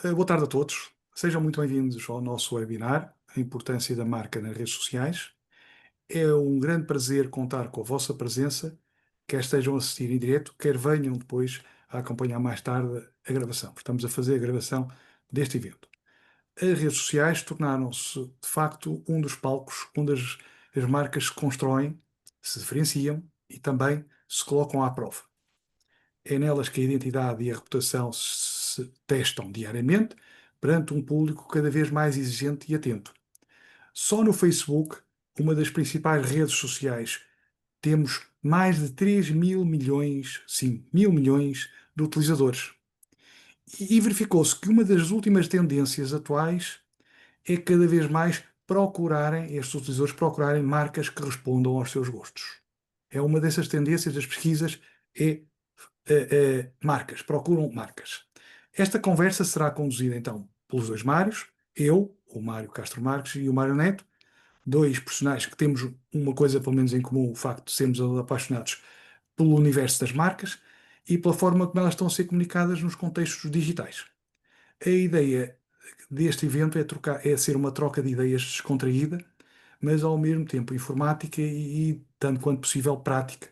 Boa tarde a todos. Sejam muito bem-vindos ao nosso webinar, A Importância da Marca nas Redes Sociais. É um grande prazer contar com a vossa presença, quer estejam a assistir em direto, quer venham depois a acompanhar mais tarde a gravação. Estamos a fazer a gravação deste evento. As redes sociais tornaram-se, de facto, um dos palcos onde as marcas se constroem, se diferenciam e também se colocam à prova. É nelas que a identidade e a reputação se testam diariamente perante um público cada vez mais exigente e atento. Só no Facebook, uma das principais redes sociais, temos mais de 3 mil milhões, sim, mil milhões de utilizadores. E verificou-se que uma das últimas tendências atuais é cada vez mais estes utilizadores procurarem marcas que respondam aos seus gostos. É uma dessas tendências das pesquisas, é marcas, procuram marcas. Esta conversa será conduzida então pelos dois Mários, eu, o Mário Castro Marques e o Mário Neto, dois personagens que temos uma coisa pelo menos em comum, o facto de sermos apaixonados pelo universo das marcas e pela forma como elas estão a ser comunicadas nos contextos digitais. A ideia deste evento é ser uma troca de ideias descontraída, mas ao mesmo tempo informática e tanto quanto possível prática,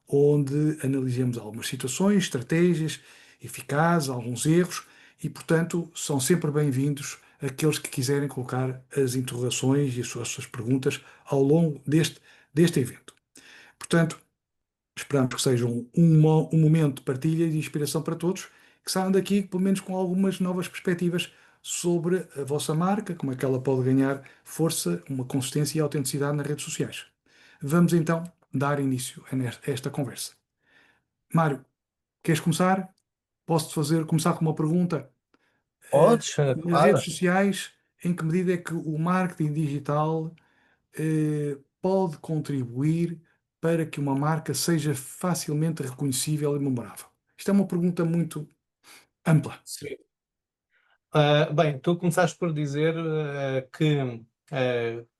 onde analisamos algumas situações, estratégias eficazes, alguns erros e, portanto, são sempre bem-vindos aqueles que quiserem colocar as interrogações e as suas perguntas ao longo deste evento. Portanto, esperamos que seja um momento de partilha e de inspiração para todos, que saiam daqui, pelo menos, com algumas novas perspectivas sobre a vossa marca, como é que ela pode ganhar força, uma consistência e autenticidade nas redes sociais. Vamos então dar início a esta conversa. Mário, queres começar? Começar com uma pergunta? Podes, Nas redes claro. sociais, em que medida é que o marketing digital pode contribuir para que uma marca seja facilmente reconhecível e memorável? Isto é uma pergunta muito ampla. Sim. Bem, tu começaste por dizer que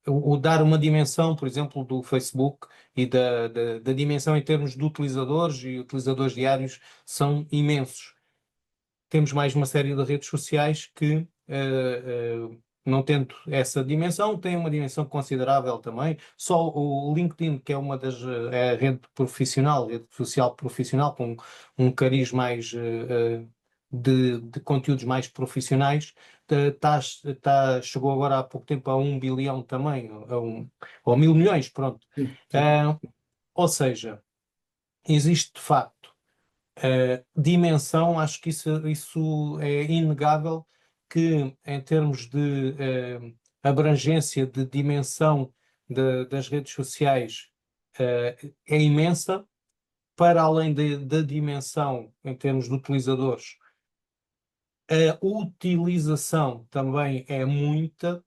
o dar uma dimensão, por exemplo, do Facebook e da dimensão em termos de utilizadores e utilizadores diários são imensos. Temos mais uma série de redes sociais que, não tendo essa dimensão, têm uma dimensão considerável também. Só o LinkedIn, que é uma das, é a rede profissional, rede social profissional, com um cariz mais de conteúdos mais profissionais, chegou agora há pouco tempo a 1 bilhão também, ou 1.000 milhões, pronto. Sim, sim. Ah, ou seja, existe de facto dimensão. Acho que isso é inegável, que em termos de abrangência de dimensão das redes sociais é imensa, para além da dimensão em termos de utilizadores. A utilização também é muita,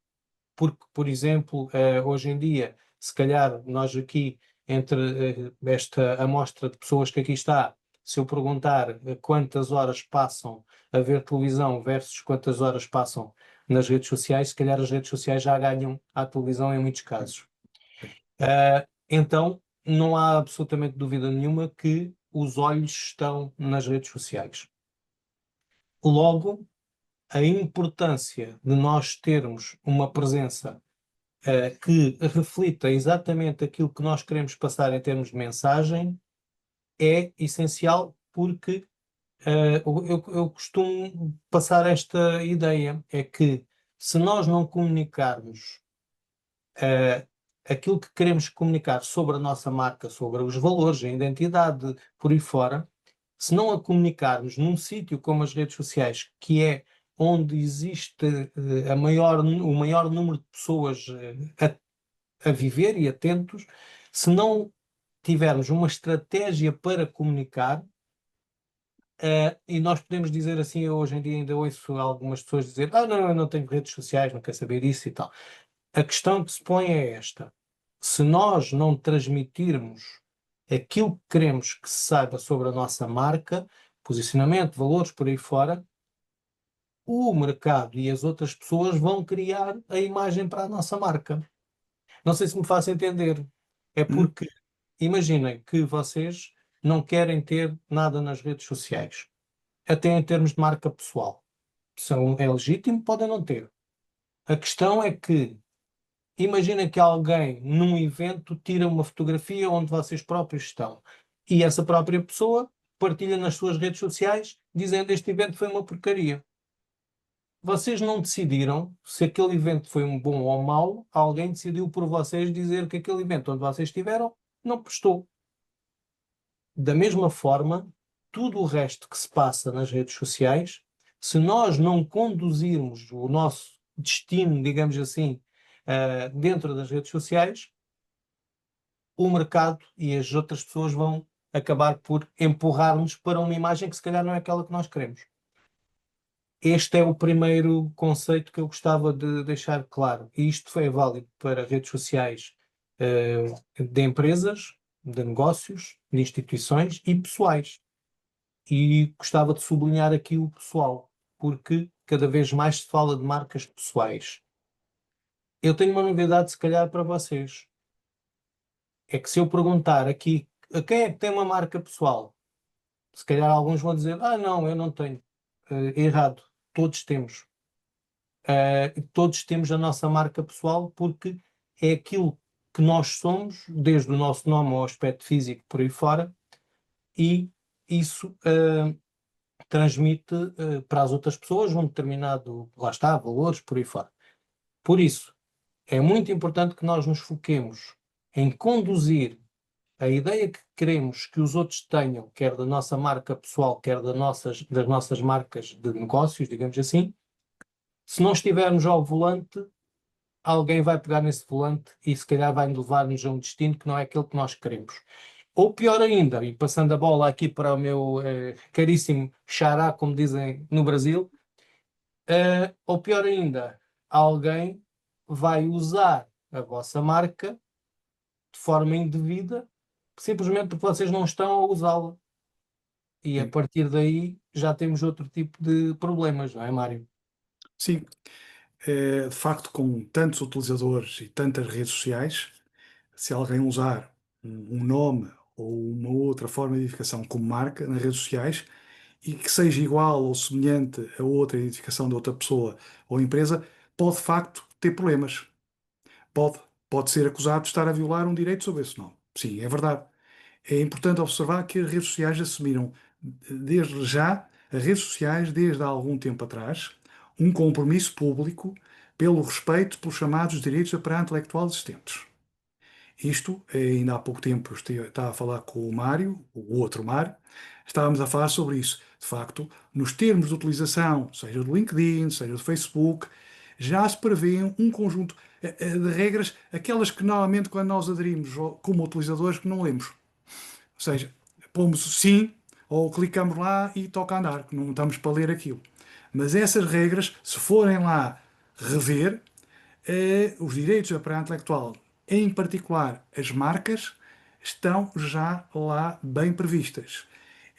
porque, por exemplo, hoje em dia, se calhar nós aqui, entre esta amostra de pessoas que aqui está, se eu perguntar quantas horas passam a ver televisão versus quantas horas passam nas redes sociais, se calhar as redes sociais já ganham à televisão em muitos casos. Então, não há absolutamente dúvida nenhuma que os olhos estão nas redes sociais. Logo, a importância de nós termos uma presença que reflita exatamente aquilo que nós queremos passar em termos de mensagem é essencial, porque eu costumo passar esta ideia, é que se nós não comunicarmos uh, aquilo que queremos comunicar sobre a nossa marca, sobre os valores, a identidade, por aí fora, se não a comunicarmos num sítio como as redes sociais, que é onde existe o maior número de pessoas a viver e atentos, se não tivermos uma estratégia para comunicar, e nós podemos dizer assim, eu hoje em dia ainda ouço algumas pessoas dizer, não, eu não tenho redes sociais, não quero saber disso e tal. A questão que se põe é esta: se nós não transmitirmos aquilo que queremos que se saiba sobre a nossa marca, posicionamento, valores, por aí fora, o mercado e as outras pessoas vão criar a imagem para a nossa marca. Não sei se me faço entender. É Hum? porque imaginem que vocês não querem ter nada nas redes sociais, até em termos de marca pessoal. é legítimo, podem não ter. A questão é que, imagina que alguém num evento tira uma fotografia onde vocês próprios estão e essa própria pessoa partilha nas suas redes sociais dizendo este evento foi uma porcaria. Vocês não decidiram se aquele evento foi um bom ou mau, alguém decidiu por vocês dizer que aquele evento onde vocês estiveram não prestou. Da mesma forma, tudo o resto que se passa nas redes sociais, se nós não conduzirmos o nosso destino, digamos assim, dentro das redes sociais, o mercado e as outras pessoas vão acabar por empurrar-nos para uma imagem que se calhar não é aquela que nós queremos. Este é o primeiro conceito que eu gostava de deixar claro. E isto foi válido para redes sociais, de empresas, de negócios, de instituições e pessoais. E gostava de sublinhar aqui o pessoal, porque cada vez mais se fala de marcas pessoais. Eu tenho uma novidade, se calhar, para vocês. É que se eu perguntar aqui a quem é que tem uma marca pessoal, se calhar alguns vão dizer: Ah, não, eu não tenho. Errado. Todos temos. Todos temos a nossa marca pessoal porque é aquilo que nós somos, desde o nosso nome ao aspecto físico por aí fora, e isso transmite para as outras pessoas um determinado, lá está, valores por aí fora. Por isso, é muito importante que nós nos foquemos em conduzir a ideia que queremos que os outros tenham, quer da nossa marca pessoal, quer das nossas marcas de negócios, digamos assim. Se não estivermos ao volante, alguém vai pegar nesse volante e se calhar vai levar-nos a um destino que não é aquele que nós queremos. Ou pior ainda, e passando a bola aqui para o meu caríssimo xará, como dizem no Brasil, ou pior ainda, alguém vai usar a vossa marca de forma indevida, simplesmente porque vocês não estão a usá-la. E a Sim. partir daí já temos outro tipo de problemas, não é, Mário? Sim, de facto, com tantos utilizadores e tantas redes sociais, se alguém usar um nome ou uma outra forma de identificação como marca nas redes sociais e que seja igual ou semelhante a outra identificação de outra pessoa ou empresa, pode de facto ter problemas. Pode, pode ser acusado de estar a violar um direito sobre esse nome. Sim, é verdade. É importante observar que as redes sociais assumiram, desde já, as redes sociais, desde há algum tempo atrás, um compromisso público pelo respeito pelos chamados direitos da propriedade intelectual existentes. Isto, ainda há pouco tempo, eu estava a falar com o Mário, o outro Mário, estávamos a falar sobre isso. De facto, nos termos de utilização, seja do LinkedIn, seja do Facebook, já se prevê um conjunto de regras, aquelas que normalmente quando nós aderimos como utilizadores que não lemos. Ou seja, pomos o sim ou clicamos lá e toca andar, que não estamos para ler aquilo. Mas essas regras, se forem lá rever, os direitos da propriedade intelectual, em particular as marcas, estão já lá bem previstas.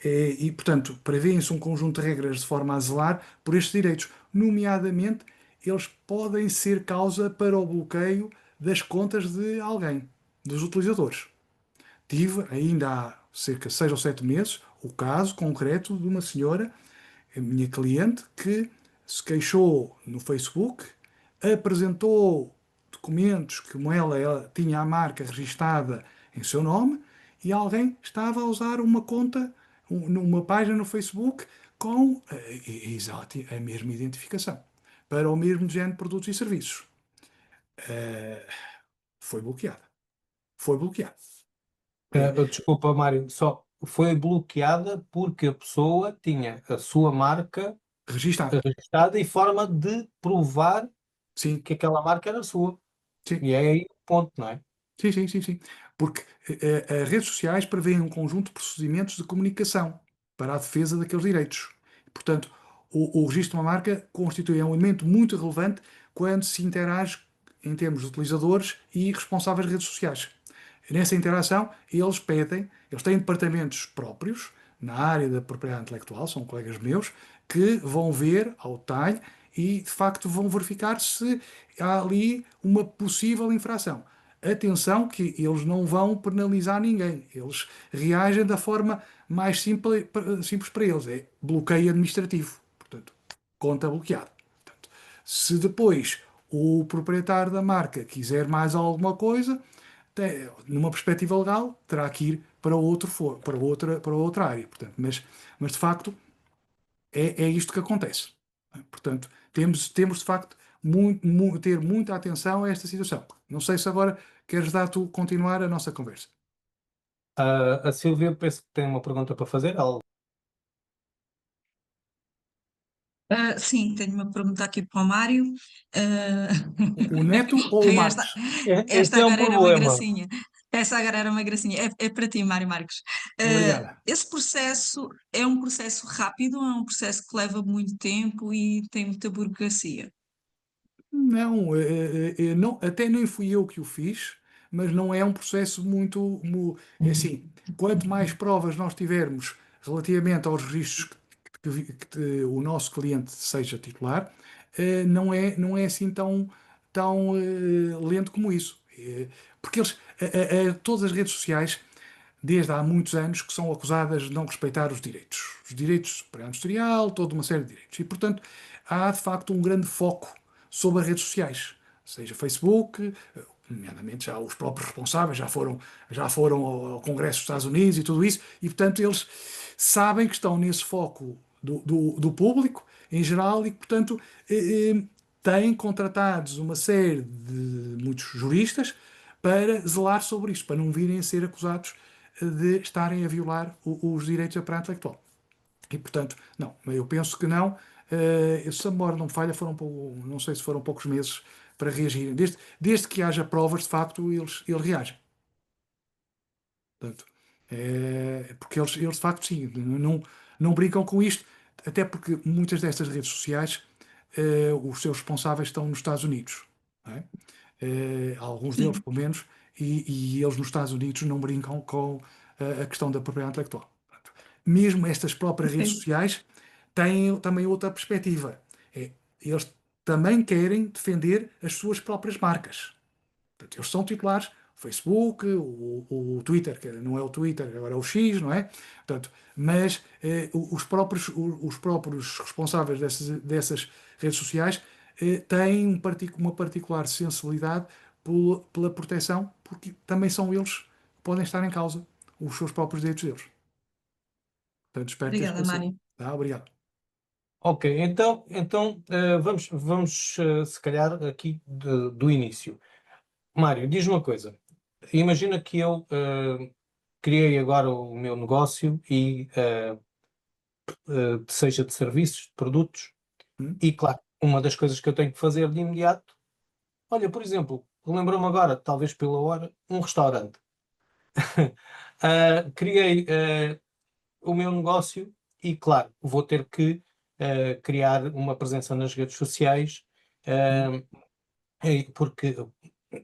E, portanto, prevêem-se um conjunto de regras de forma a zelar por estes direitos. Nomeadamente, eles podem ser causa para o bloqueio das contas de alguém, dos utilizadores. Tive, ainda há cerca de 6 ou 7 meses, o caso concreto de uma senhora, a minha cliente, que se queixou no Facebook, apresentou documentos que, como ela tinha a marca registada em seu nome, e alguém estava a usar uma conta, numa página no Facebook, com exato, a mesma identificação, para o mesmo género de produtos e serviços. Foi bloqueada. Foi bloqueada. Desculpa, Mário, só foi bloqueada porque a pessoa tinha a sua marca Registada. registrada e forma de provar Sim, que aquela marca era sua. sim. E é aí o ponto, não é? Sim, sim, sim, sim. Porque as redes sociais prevêem um conjunto de procedimentos de comunicação para a defesa daqueles direitos. Portanto, o registro de uma marca constitui um elemento muito relevante quando se interage em termos de utilizadores e responsáveis de redes sociais. Nessa interação, eles têm departamentos próprios na área da propriedade intelectual, são colegas meus, que vão ver ao detalhe e, de facto, vão verificar se há ali uma possível infração. Atenção que eles não vão penalizar ninguém, eles reagem da forma mais simples para eles, é bloqueio administrativo. Portanto, conta bloqueada. Portanto, se depois o proprietário da marca quiser mais alguma coisa, numa perspectiva legal, terá que ir para para outra área. Portanto, mas de facto é isto que acontece. Portanto, temos de facto ter muita atenção a esta situação. Não sei se agora queres dar tu continuar a nossa conversa. A Silvia penso que tem uma pergunta para fazer. Sim, tenho uma pergunta aqui para o Mário. Ah, O Neto ou o esta, Marcos? Esse esta é um agora era uma problema. gracinha. Essa agora era uma gracinha. É para ti, Mário Marcos. Obrigada. Esse processo é um processo rápido, é um processo que leva muito tempo e tem muita burocracia. Não, não, até nem fui eu que o fiz, mas não é um processo é assim, quanto mais provas nós tivermos relativamente aos registros o nosso cliente seja titular, não é assim tão lento como isso. Porque todas as redes sociais desde há muitos anos que são acusadas de não respeitar os direitos. Os direitos de propriedade industrial, toda uma série de direitos. E, portanto, há de facto um grande foco sobre as redes sociais, seja Facebook, nomeadamente já os próprios responsáveis já foram ao Congresso dos Estados Unidos e tudo isso, e, portanto, eles sabem que estão nesse foco do público em geral e, portanto, têm contratados uma série de muitos juristas para zelar sobre isto, para não virem a ser acusados de estarem a violar os direitos da propriedade intelectual. E, portanto, não, eu penso que não. Se a memória não me falha, não sei se foram poucos meses para reagirem. Desde que haja provas, de facto, eles reagem. Portanto, porque eles de facto, sim, não brincam com isto, até porque muitas destas redes sociais, os seus responsáveis estão nos Estados Unidos. Não é? Alguns deles, Sim, pelo menos, e eles nos Estados Unidos não brincam com a questão da propriedade intelectual. Portanto, mesmo estas próprias redes ok. sociais têm também outra perspectiva. Eles também querem defender as suas próprias marcas. Portanto, eles são titulares, o Facebook, o Twitter, que não é o Twitter, agora é o X, não é? Portanto, mas os próprios responsáveis dessas redes sociais têm uma particular sensibilidade pela proteção, porque também são eles que podem estar em causa os seus próprios direitos deles. Portanto, espero ter Obrigada, esclarecido. Mário. Tá? Obrigado. Ok, então vamos se calhar aqui do início. Mário, diz uma coisa. Imagina que eu criei agora o meu negócio e seja de serviços, de produtos, Hum? e claro, uma das coisas que eu tenho que fazer de imediato, olha, por exemplo, lembro-me agora, talvez pela hora, um restaurante. Criei o meu negócio e, claro, vou ter que criar uma presença nas redes sociais, Hum? uh, porque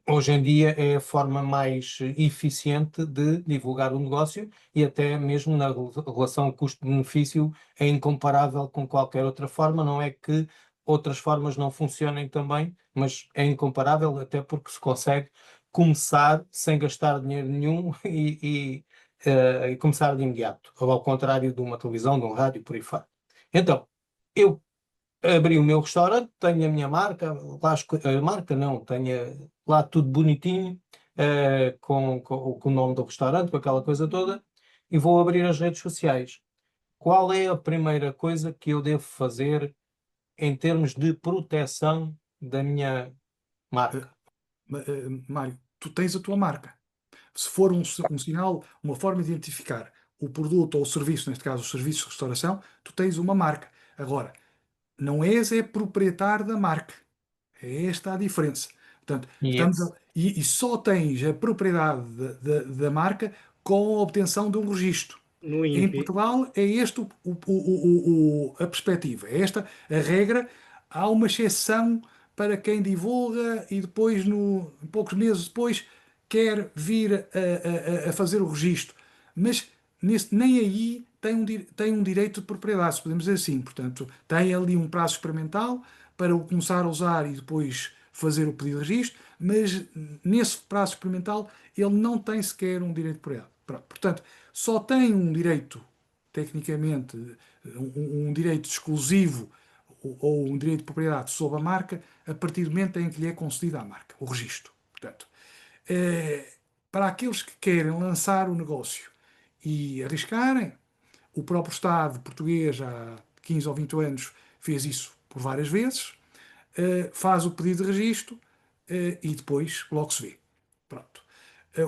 hoje em dia é a forma mais eficiente de divulgar o negócio e até mesmo na relação custo-benefício é incomparável com qualquer outra forma. Não é que outras formas não funcionem também, mas é incomparável até porque se consegue começar sem gastar dinheiro nenhum e começar de imediato, ao contrário de uma televisão, de um rádio, por aí fora. Então, eu abri o meu restaurante, tenho a minha marca, lá a marca não, tenho lá tudo bonitinho, com o nome do restaurante, com aquela coisa toda, e vou abrir as redes sociais. Qual é a primeira coisa que eu devo fazer em termos de proteção da minha Eh, marca? Mário, tu tens a tua marca. Se for um sinal, uma forma de identificar o produto ou o serviço, neste caso os serviços de restauração, tu tens uma marca. Agora, não és proprietário da marca. É esta a diferença. Portanto, Yes. e só tens a propriedade da marca com a obtenção de um registro. No Em INPI. Portugal é este a perspectiva, é esta a regra. Há uma exceção para quem divulga e depois, poucos meses depois, quer vir a fazer o registro. Mas nem aí tem um direito de propriedade, se podemos dizer assim. Portanto, tem ali um prazo experimental para o começar a usar e depois fazer o pedido de registro, mas nesse prazo experimental ele não tem sequer um direito de propriedade. Pronto. Portanto, só tem um direito, tecnicamente, um direito exclusivo ou um direito de propriedade sobre a marca a partir do momento em que lhe é concedida a marca, o registro. Portanto, para aqueles que querem lançar o negócio e arriscarem, o próprio Estado português há 15 ou 20 anos fez isso por várias vezes, faz o pedido de registro e depois logo se vê. Pronto.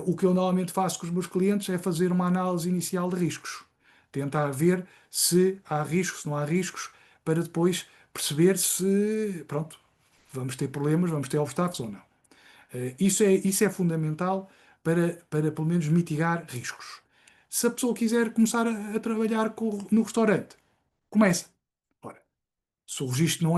O que eu normalmente faço com os meus clientes é fazer uma análise inicial de riscos. Tentar ver se há riscos, se não há riscos, para depois perceber se, pronto, vamos ter problemas, vamos ter obstáculos ou não. Isso é fundamental para pelo menos mitigar riscos. Se a pessoa quiser começar a trabalhar no restaurante, começa. Ora, se o registro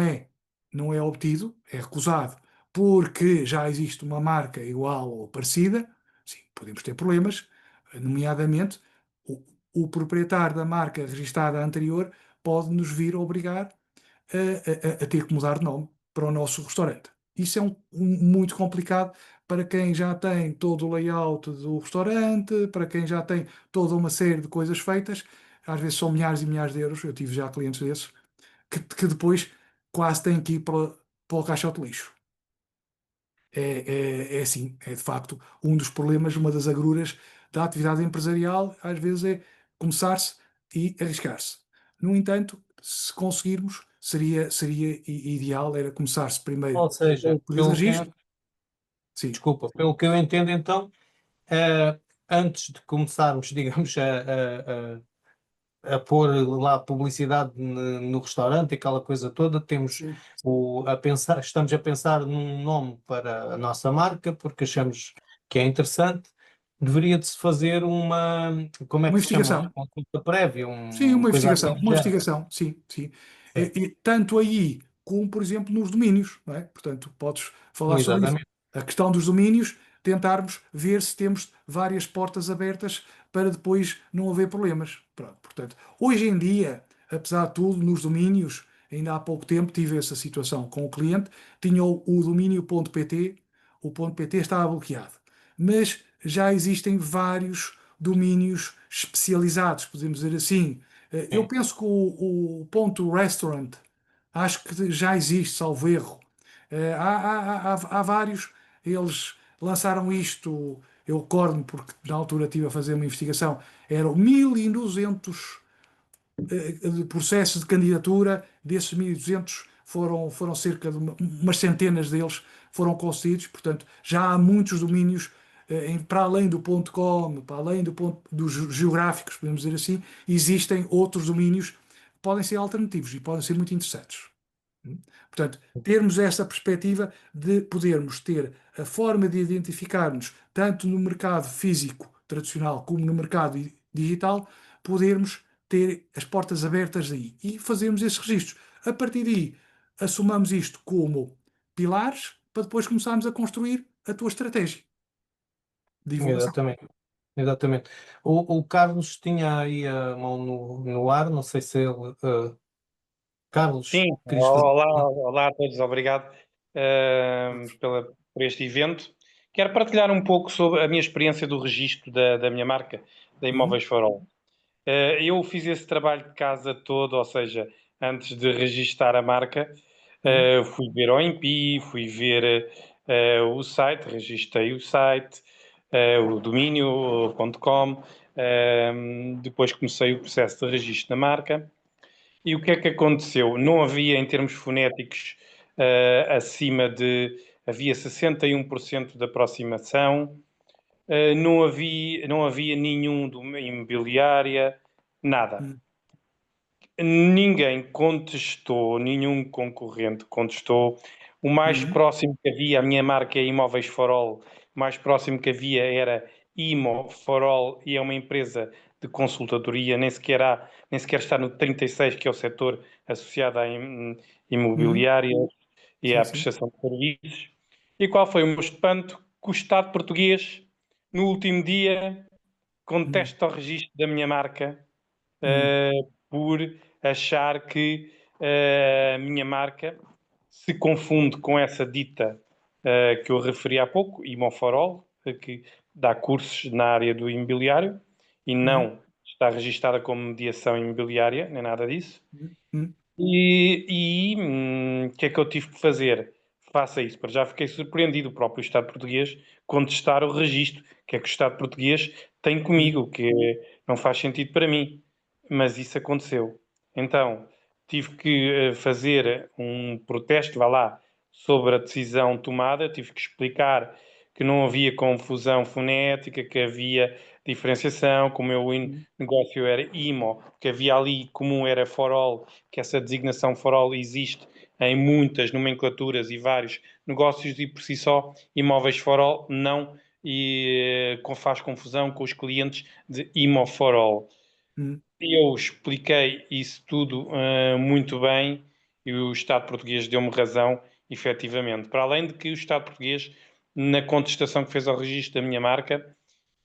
não é obtido, é recusado, porque já existe uma marca igual ou parecida, sim, podemos ter problemas, nomeadamente o, o proprietário da marca registada anterior pode nos vir a obrigar a ter que mudar de nome para o nosso restaurante. Isso é muito complicado para quem já tem todo o layout do restaurante, para quem já tem toda uma série de coisas feitas, às vezes são milhares e milhares de euros, eu tive já clientes desses, que depois quase têm que ir para o caixote de lixo. É assim, é de facto um dos problemas, uma das agruras da atividade empresarial, às vezes é começar-se e arriscar-se. No entanto, se conseguirmos, seria ideal, era começar-se primeiro Ou seja, com o pedido de registro. Sim, desculpa, pelo que eu entendo então, antes de começarmos, digamos, a pôr lá publicidade no restaurante, aquela coisa toda, temos sim. estamos a pensar num nome para a nossa marca, porque achamos que é interessante. Deveria de se fazer como é Uma que se chama? Uma investigação. consulta prévia, Sim, uma coisa assim do uma género. investigação, sim, sim. Sim, Tanto aí como, por exemplo, nos domínios, não é? Portanto, podes falar sobre isso. exatamente. A questão dos domínios, tentarmos ver se temos várias portas abertas para depois não haver problemas. Pronto, portanto, hoje em dia, apesar de tudo, nos domínios, ainda há pouco tempo tive essa situação com o cliente, tinha o domínio.pt, o .pt estava bloqueado, mas já existem vários domínios especializados, podemos dizer assim. Eu Sim. penso que o ponto restaurant, acho que já existe, salvo erro. Há vários, eles lançaram isto, eu recordo-me, porque na altura estive a fazer uma investigação, eram 1200 de processos de candidatura, desses 1200 foram cerca de umas centenas deles foram concedidos, portanto já há muitos domínios para além do ponto .com, para além dos geográficos, podemos dizer assim, existem outros domínios que podem ser alternativos e podem ser muito interessantes. Portanto, termos essa perspectiva de podermos ter a forma de identificar-nos tanto no mercado físico tradicional como no mercado digital, podermos ter as portas abertas aí e fazermos esses registros. A partir daí, assumamos isto como pilares para depois começarmos a construir a tua estratégia de divulgação. Exatamente. Exatamente. O Carlos tinha aí a mão no ar, não sei se ele. Carlos, Sim, querias fazer. olá a todos, obrigado por este evento. Quero partilhar um pouco sobre a minha experiência do registro da minha marca, da Uhum, Imóveis Farol. Eu fiz esse trabalho de casa todo, ou seja, antes de registar a marca, uhum, fui ver o INPI, fui ver o site, registrei o site, o domínio.com, depois comecei o processo de registro da marca. E o que é que aconteceu? Não havia, em termos fonéticos, acima de. Havia 61% de aproximação, não havia nenhum de uma imobiliária, nada. uhum, Ninguém contestou, nenhum concorrente contestou. O mais uhum, próximo que havia, a minha marca é Imóveis Farol, o mais próximo que havia era Imo Farol e é uma empresa de consultadoria, nem sequer está no 36, que é o setor associado à uhum. imobiliária e Sim, à sim. prestação de serviços. E qual foi o meu espanto? Que o Estado português, no último dia, Uhum, contesta o registro da minha marca uhum, por achar que a minha marca se confunde com essa dita que eu referi há pouco, Imoforol, que dá cursos na área do imobiliário e uhum, não está registada como mediação imobiliária, nem nada disso. uhum. O que é que eu tive que fazer? Faça isso. Para já fiquei surpreendido, o próprio Estado português, contestar o registro. O que é que o Estado português tem comigo? Que não faz sentido para mim. Mas isso aconteceu. Então, tive que fazer um protesto, vá lá, sobre a decisão tomada. Tive que explicar que não havia confusão fonética, que havia diferenciação, que o meu negócio era IMO, que havia ali comum era for all, que essa designação for all existe em muitas nomenclaturas e vários negócios e por si só imóveis for all não e faz confusão com os clientes de IMO for all. Eu expliquei isso tudo muito bem e o Estado português deu-me razão, efetivamente. Para além de que o Estado português, na contestação que fez ao registro da minha marca,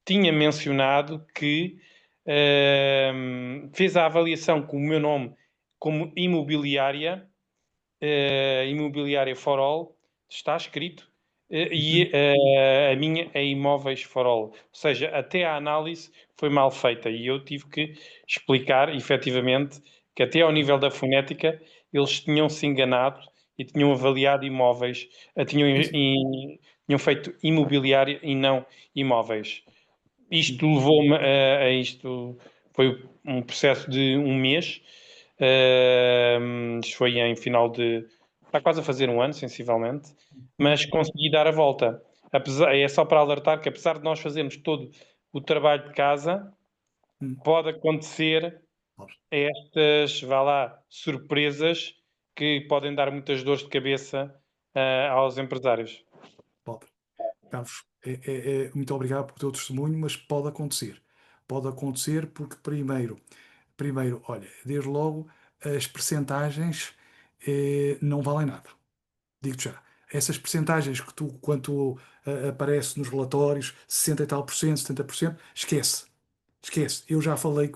tinha mencionado que fez a avaliação com o meu nome como imobiliária, imobiliária for all, está escrito, e a minha é imóveis for all. Ou seja, até a análise foi mal feita e eu tive que explicar, efetivamente, que até ao nível da fonética eles tinham se enganado e tinham avaliado imóveis, tinham feito imobiliária e não imóveis. Isto levou-me a isto, foi um processo de um mês, isto foi em final de, está quase a fazer um ano, sensivelmente, mas consegui dar a volta. É só para alertar que apesar de nós fazermos todo o trabalho de casa, pode acontecer estas, vá lá, surpresas que podem dar muitas dores de cabeça aos empresários. Pode. Carlos, muito obrigado pelo teu testemunho, mas pode acontecer. Pode acontecer porque, primeiro, olha, desde logo, as percentagens não valem nada. Digo-te já. Essas percentagens que tu, quando aparece nos relatórios, 60 e tal por cento, 70%, esquece. Esquece. Eu já falei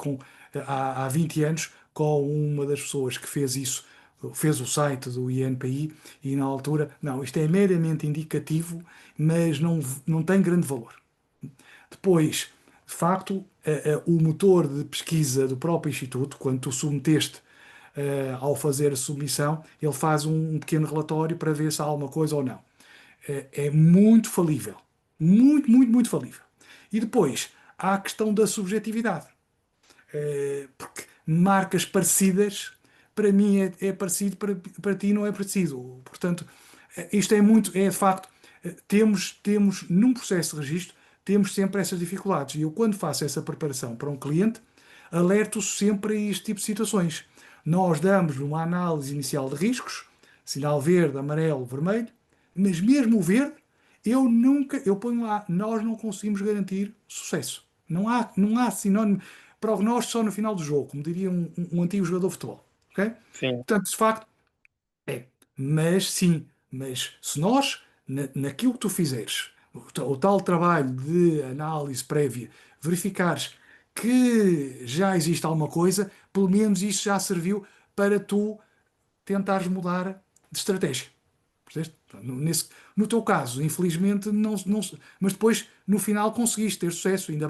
há 20 anos com uma das pessoas que fez isso, fez o site do INPI e na altura, não, isto é meramente indicativo, mas não tem grande valor. Depois, de facto, o motor de pesquisa do próprio Instituto, quando tu submeteste ao fazer a submissão, ele faz um pequeno relatório para ver se há alguma coisa ou não. É muito falível. Muito, muito, muito falível. E depois, há a questão da subjetividade. Porque marcas parecidas, para mim é parecido, para ti não é parecido. Portanto, isto é de facto, temos num processo de registro, temos sempre essas dificuldades. E eu, quando faço essa preparação para um cliente, alerto sempre a este tipo de situações. Nós damos uma análise inicial de riscos, sinal verde, amarelo, vermelho, mas mesmo o verde, eu ponho lá, nós não conseguimos garantir sucesso. Não há sinónimo prognóstico só no final do jogo, como diria um antigo jogador de futebol. Ok? Sim. Portanto, de facto, é. Mas sim, mas se nós, naquilo que tu fizeres, o tal trabalho de análise prévia, verificares que já existe alguma coisa, pelo menos isso já serviu para tu tentares mudar de estratégia. Percebeste? No teu caso, infelizmente, mas depois, no final, conseguiste ter sucesso, ainda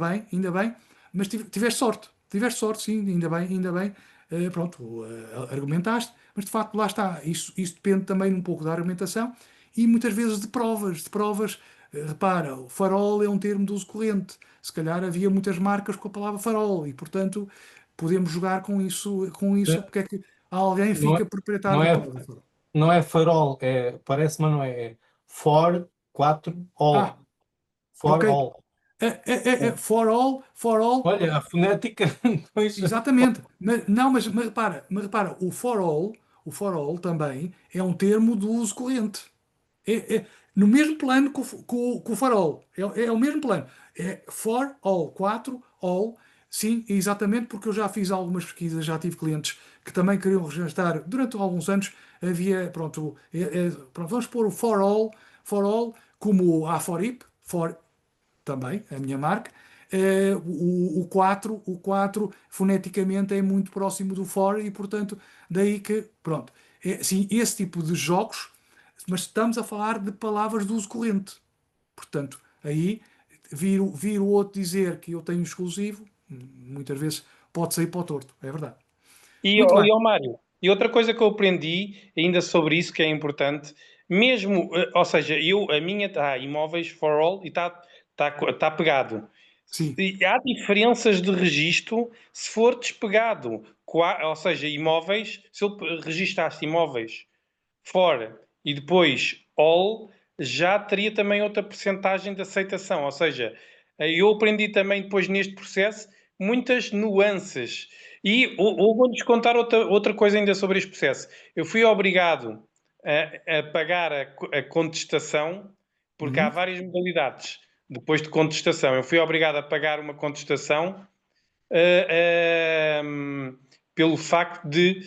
bem, mas tiveste sorte, sim, ainda bem, pronto, argumentaste, mas de facto, lá está, isso depende também um pouco da argumentação e muitas vezes de provas, repara, o farol é um termo de uso corrente, se calhar havia muitas marcas com a palavra farol e, portanto, podemos jogar com isso, porque é que alguém Não fica é, proprietário não da é, palavra farol. não é farol, parece, mas não é. É for 4 all. Ah, For ok. all. For all, Olha, a fonética, pois, exatamente. Mas repara, o for all também é um termo de uso corrente. É no mesmo plano que o farol. É o mesmo plano. É for all, 4 all. Sim, exatamente, porque eu já fiz algumas pesquisas, já tive clientes que também queriam registrar. Durante alguns anos havia, pronto, vamos pôr o for all como a Forip, for também, a minha marca. O quatro foneticamente é muito próximo do for e, portanto, daí que, pronto, sim, esse tipo de jogos, mas estamos a falar de palavras de uso corrente. Portanto, aí vir o outro dizer que eu tenho exclusivo, muitas vezes pode sair para o torto, é verdade. E, Muito bem. ó Mário, E outra coisa que eu aprendi ainda sobre isso, que é importante, mesmo, ou seja, a minha está Imóveis for All e está pegado. Sim, E há diferenças de registro se for despegado. Ou seja, imóveis, se eu registasse imóveis for e depois all, já teria também outra percentagem de aceitação. Ou seja, eu aprendi também depois neste processo muitas nuances. E vou-lhes contar outra coisa ainda sobre este processo. Eu fui obrigado a pagar a contestação, porque há uhum, várias modalidades. Depois de contestação, eu fui obrigado a pagar uma contestação pelo facto de.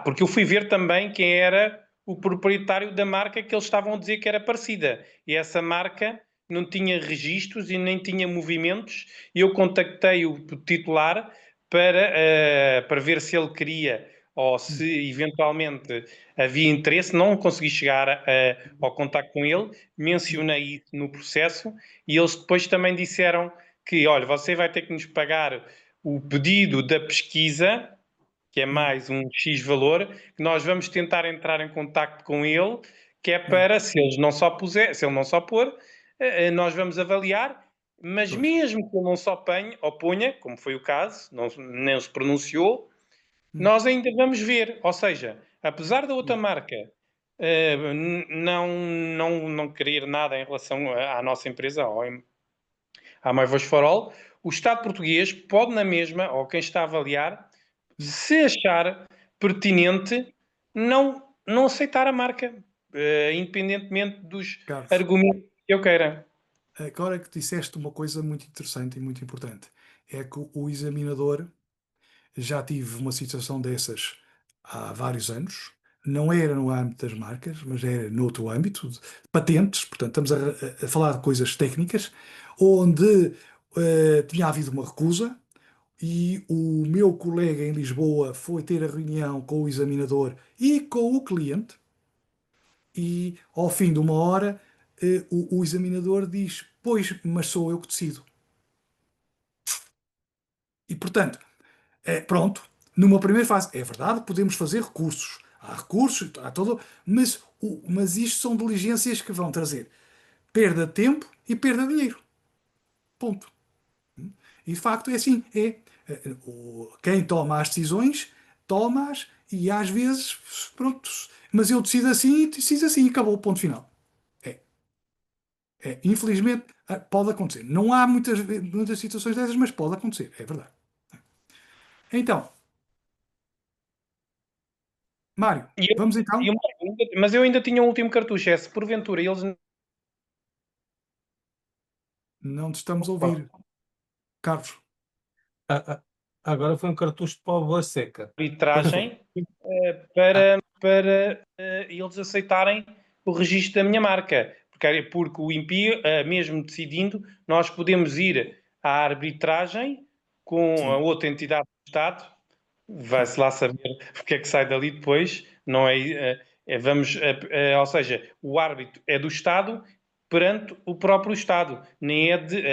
Porque eu fui ver também quem era o proprietário da marca que eles estavam a dizer que era parecida. E essa marca não tinha registros e nem tinha movimentos. E eu contactei o titular para ver se ele queria ou se eventualmente havia interesse. Não consegui chegar ao contacto com ele, mencionei isso no processo e eles depois também disseram que, olha, você vai ter que nos pagar o pedido da pesquisa, que é mais um X valor, que nós vamos tentar entrar em contacto com ele, que é para, se ele não só pôr, nós vamos avaliar, mas pois. mesmo que ele não só ponha, como foi o caso, nem se pronunciou, Hum, nós ainda vamos ver. Ou seja, apesar da outra marca não querer nada em relação à nossa empresa, à My Voice for All, o Estado português pode na mesma, ou quem está a avaliar, hum. se achar pertinente, não aceitar a marca, independentemente dos Carlos, argumentos que eu queira. agora que disseste uma coisa muito interessante e muito importante, é que o examinador, já tive uma situação dessas há vários anos, não era no âmbito das marcas, mas era noutro âmbito, de patentes, portanto estamos a falar de coisas técnicas, onde tinha havido uma recusa e o meu colega em Lisboa foi ter a reunião com o examinador e com o cliente e ao fim de uma hora o examinador diz, pois, mas sou eu que decido. E portanto, pronto, numa primeira fase, é verdade, podemos fazer recursos. Há recursos, há todo, mas isto são diligências que vão trazer perda de tempo e perda de dinheiro. Ponto. E de facto é assim, quem toma as decisões, toma-as e às vezes, pronto, mas eu decido assim e acabou, ponto final. É, infelizmente, pode acontecer. Não há muitas situações dessas, mas pode acontecer, é verdade. Então, Mário, E vamos então? mas eu ainda tinha um último cartucho, se porventura eles Não te estamos a ouvir, Carlos. Ah, ah, agora foi um cartucho de pólvora seca. Até foi. arbitragem Ah, para eles aceitarem o registro da minha marca. Porque o INPI, mesmo decidindo, nós podemos ir à arbitragem com a Sim, outra entidade do Estado, sim. vai-se lá saber o que é que sai dali depois, não é? Ou seja, o árbitro é do Estado perante o próprio Estado, nem é de.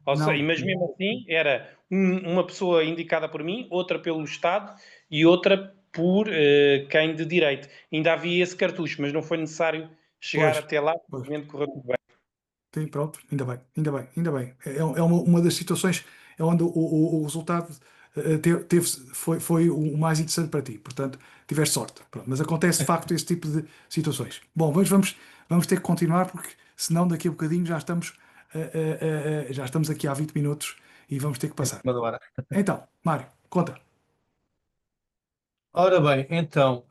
Ou seja, Não, mas mesmo assim era uma pessoa indicada por mim, outra pelo Estado e outra por quem de direito. Ainda havia esse cartucho, mas não foi necessário chegar pois, até lá, pois. simplesmente correu tudo bem. Sim, pronto, ainda bem, ainda bem, ainda bem. É uma das situações onde o resultado foi o mais interessante para ti. Portanto, tiveste sorte. Pronto, mas acontece de facto esse tipo de situações. Bom, vamos ter que continuar porque senão daqui a bocadinho já estamos aqui há 20 minutos e vamos ter que em passar. cima da hora. Então, Mário, conta. Ora bem, então,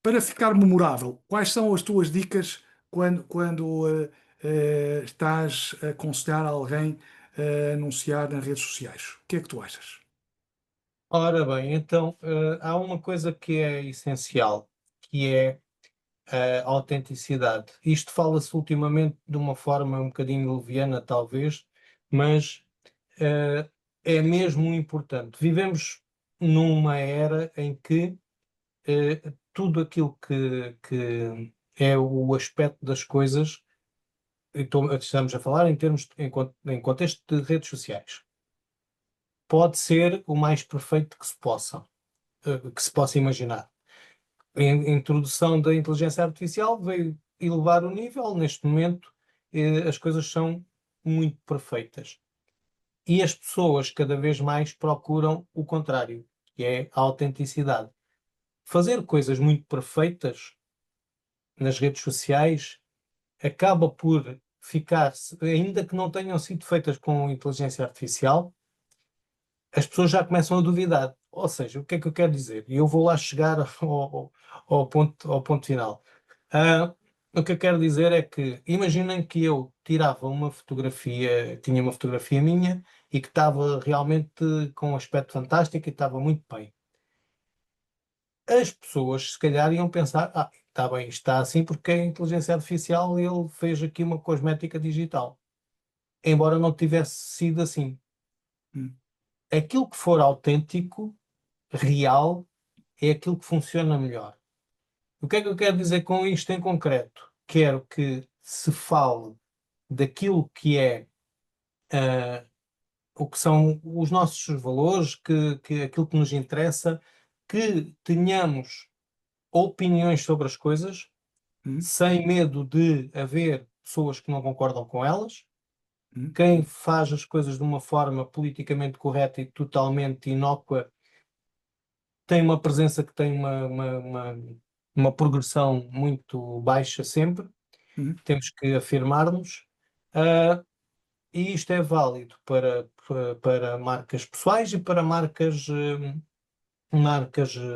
Para ficar memorável, quais são as tuas dicas quando estás a aconselhar alguém a anunciar nas redes sociais? O que é que tu achas? há uma coisa que é essencial, que é a autenticidade. Isto fala-se ultimamente de uma forma um bocadinho leviana, talvez, mas eh, é mesmo importante. Vivemos numa era em que tudo aquilo que é o aspecto das coisas, estamos a falar em termos, em contexto de redes sociais, pode ser o mais perfeito que se possa. que se possa imaginar. A introdução da inteligência artificial veio elevar o nível. Neste momento, as coisas são muito perfeitas. E as pessoas cada vez mais procuram o contrário, que é a autenticidade. Fazer coisas muito perfeitas nas redes sociais acaba por ficar, ainda que não tenham sido feitas com inteligência artificial, as pessoas já começam a duvidar. Ou seja, o que é que eu quero dizer? E eu vou lá chegar ao ponto final. O que eu quero dizer é que imaginem que eu tirava uma fotografia, tinha uma fotografia minha e que estava realmente com um aspecto fantástico e estava muito bem. As pessoas se calhar iam pensar, está bem, está assim porque é inteligência artificial e ele fez aqui uma cosmética digital. Embora não tivesse sido assim. Hum. Aquilo que for autêntico, real, é aquilo que funciona melhor. O que é que eu quero dizer com isto em concreto? Quero que se fale daquilo que é o que são os nossos valores, que aquilo que nos interessa, que tenhamos opiniões sobre as coisas, Hum. sem medo de haver pessoas que não concordam com elas. Hum. Quem faz as coisas de uma forma politicamente correta e totalmente inócua tem uma presença que tem uma progressão muito baixa sempre. Hum. Temos que afirmar-nos. ah, e isto é válido para marcas pessoais e para marcas Comerciais.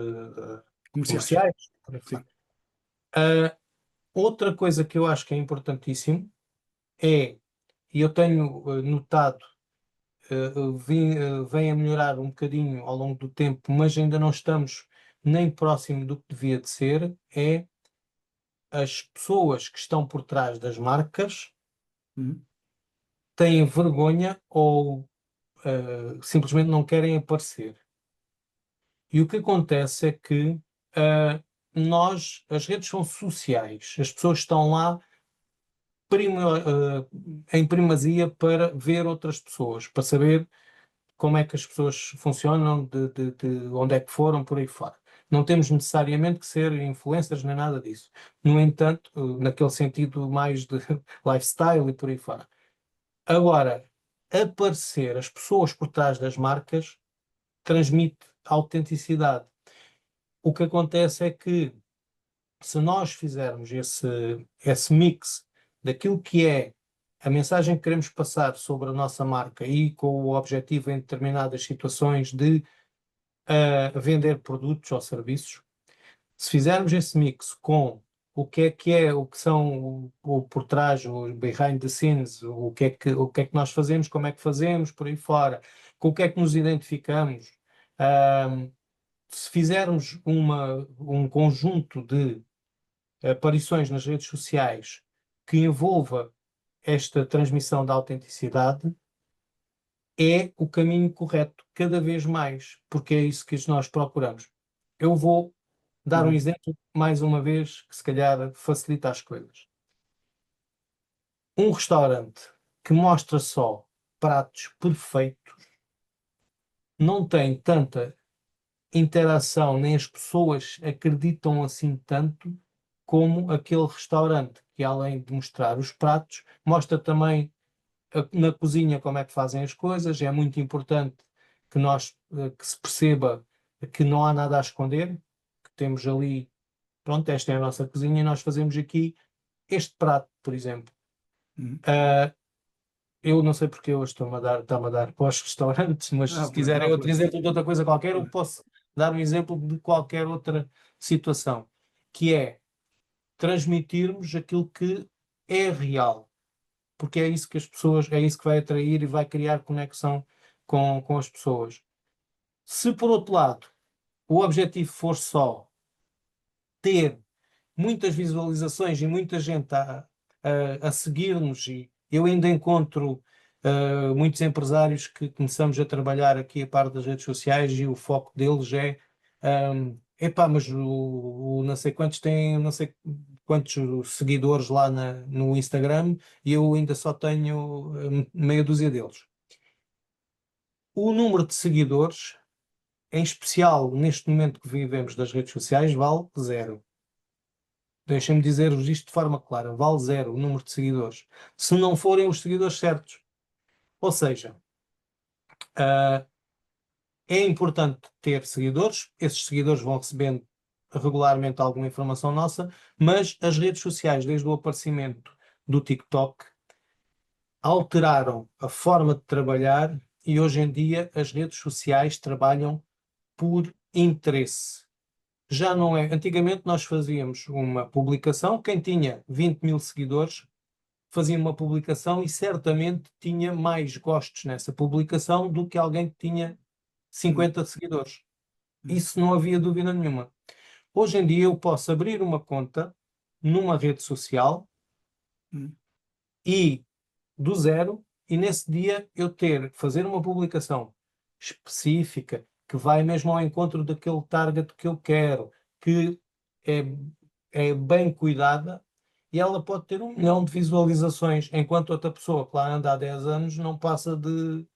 comerciais. Por aí Sim. fora. Outra coisa que eu acho que é importantíssimo é, e eu tenho notado, vem a melhorar um bocadinho ao longo do tempo, mas ainda não estamos nem próximo do que devia de ser, é as pessoas que estão por trás das marcas Hum. têm vergonha ou simplesmente não querem aparecer. E o que acontece é que as redes são sociais, as pessoas estão lá em primazia para ver outras pessoas, para saber como é que as pessoas funcionam, de onde é que foram, por aí fora. Não temos necessariamente que ser influencers nem nada disso. No entanto, naquele sentido mais de lifestyle e por aí fora. Agora, aparecer as pessoas por trás das marcas transmite autenticidade. O que acontece é que se nós fizermos esse mix daquilo que é a mensagem que queremos passar sobre a nossa marca e com o objetivo em determinadas situações de vender produtos ou serviços, se fizermos esse mix com o que são o por trás, o behind the scenes, o que é que nós fazemos, como é que fazemos, por aí fora, com o que é que nos identificamos, se fizermos um conjunto de aparições nas redes sociais que envolva esta transmissão da autenticidade, é o caminho correto cada vez mais, porque é isso que nós procuramos. Eu vou dar um Uhum. exemplo, mais uma vez, que se calhar facilita as coisas. Um restaurante que mostra só pratos perfeitos não tem tanta interação, nem as pessoas acreditam assim tanto como aquele restaurante que, além de mostrar os pratos, mostra também na cozinha como é que fazem as coisas. É muito importante que se perceba que não há nada a esconder, que temos ali, pronto, esta é a nossa cozinha e nós fazemos aqui este prato, por exemplo. Uhum. Eu não sei porque eu está-me a dar para os restaurantes, mas se quiserem outro exemplo de outra coisa qualquer, eu posso dar um exemplo de qualquer outra situação, que é transmitirmos aquilo que é real, porque é isso que as pessoas, é isso que vai atrair e vai criar conexão com as pessoas. Se por outro lado o objetivo for só ter muitas visualizações e muita gente a seguir-nos, e eu ainda encontro muitos empresários que começamos a trabalhar aqui a par das redes sociais e o foco deles é epá, mas o não sei quantos têm não sei quantos seguidores lá no Instagram e eu ainda só tenho meia dúzia deles. O número de seguidores em especial neste momento que vivemos das redes sociais, vale zero. Deixem-me dizer-vos isto de forma clara, vale zero o número de seguidores, se não forem os seguidores certos. Ou seja, é importante ter seguidores, esses seguidores vão recebendo regularmente alguma informação nossa, mas as redes sociais, desde o aparecimento do TikTok, alteraram a forma de trabalhar e hoje em dia as redes sociais trabalham por interesse. Já não é. Antigamente nós fazíamos uma publicação, quem tinha 20.000 seguidores fazia uma publicação e certamente tinha mais gostos nessa publicação do que alguém que tinha 50 seguidores. Isso não havia dúvida nenhuma. Hoje em dia eu posso abrir uma conta numa rede social e do zero, e nesse dia eu fazer uma publicação específica que vai mesmo ao encontro daquele target que eu quero, que é bem cuidada, e ela pode ter 1 milhão de visualizações, enquanto outra pessoa que lá anda há 10 anos não passa de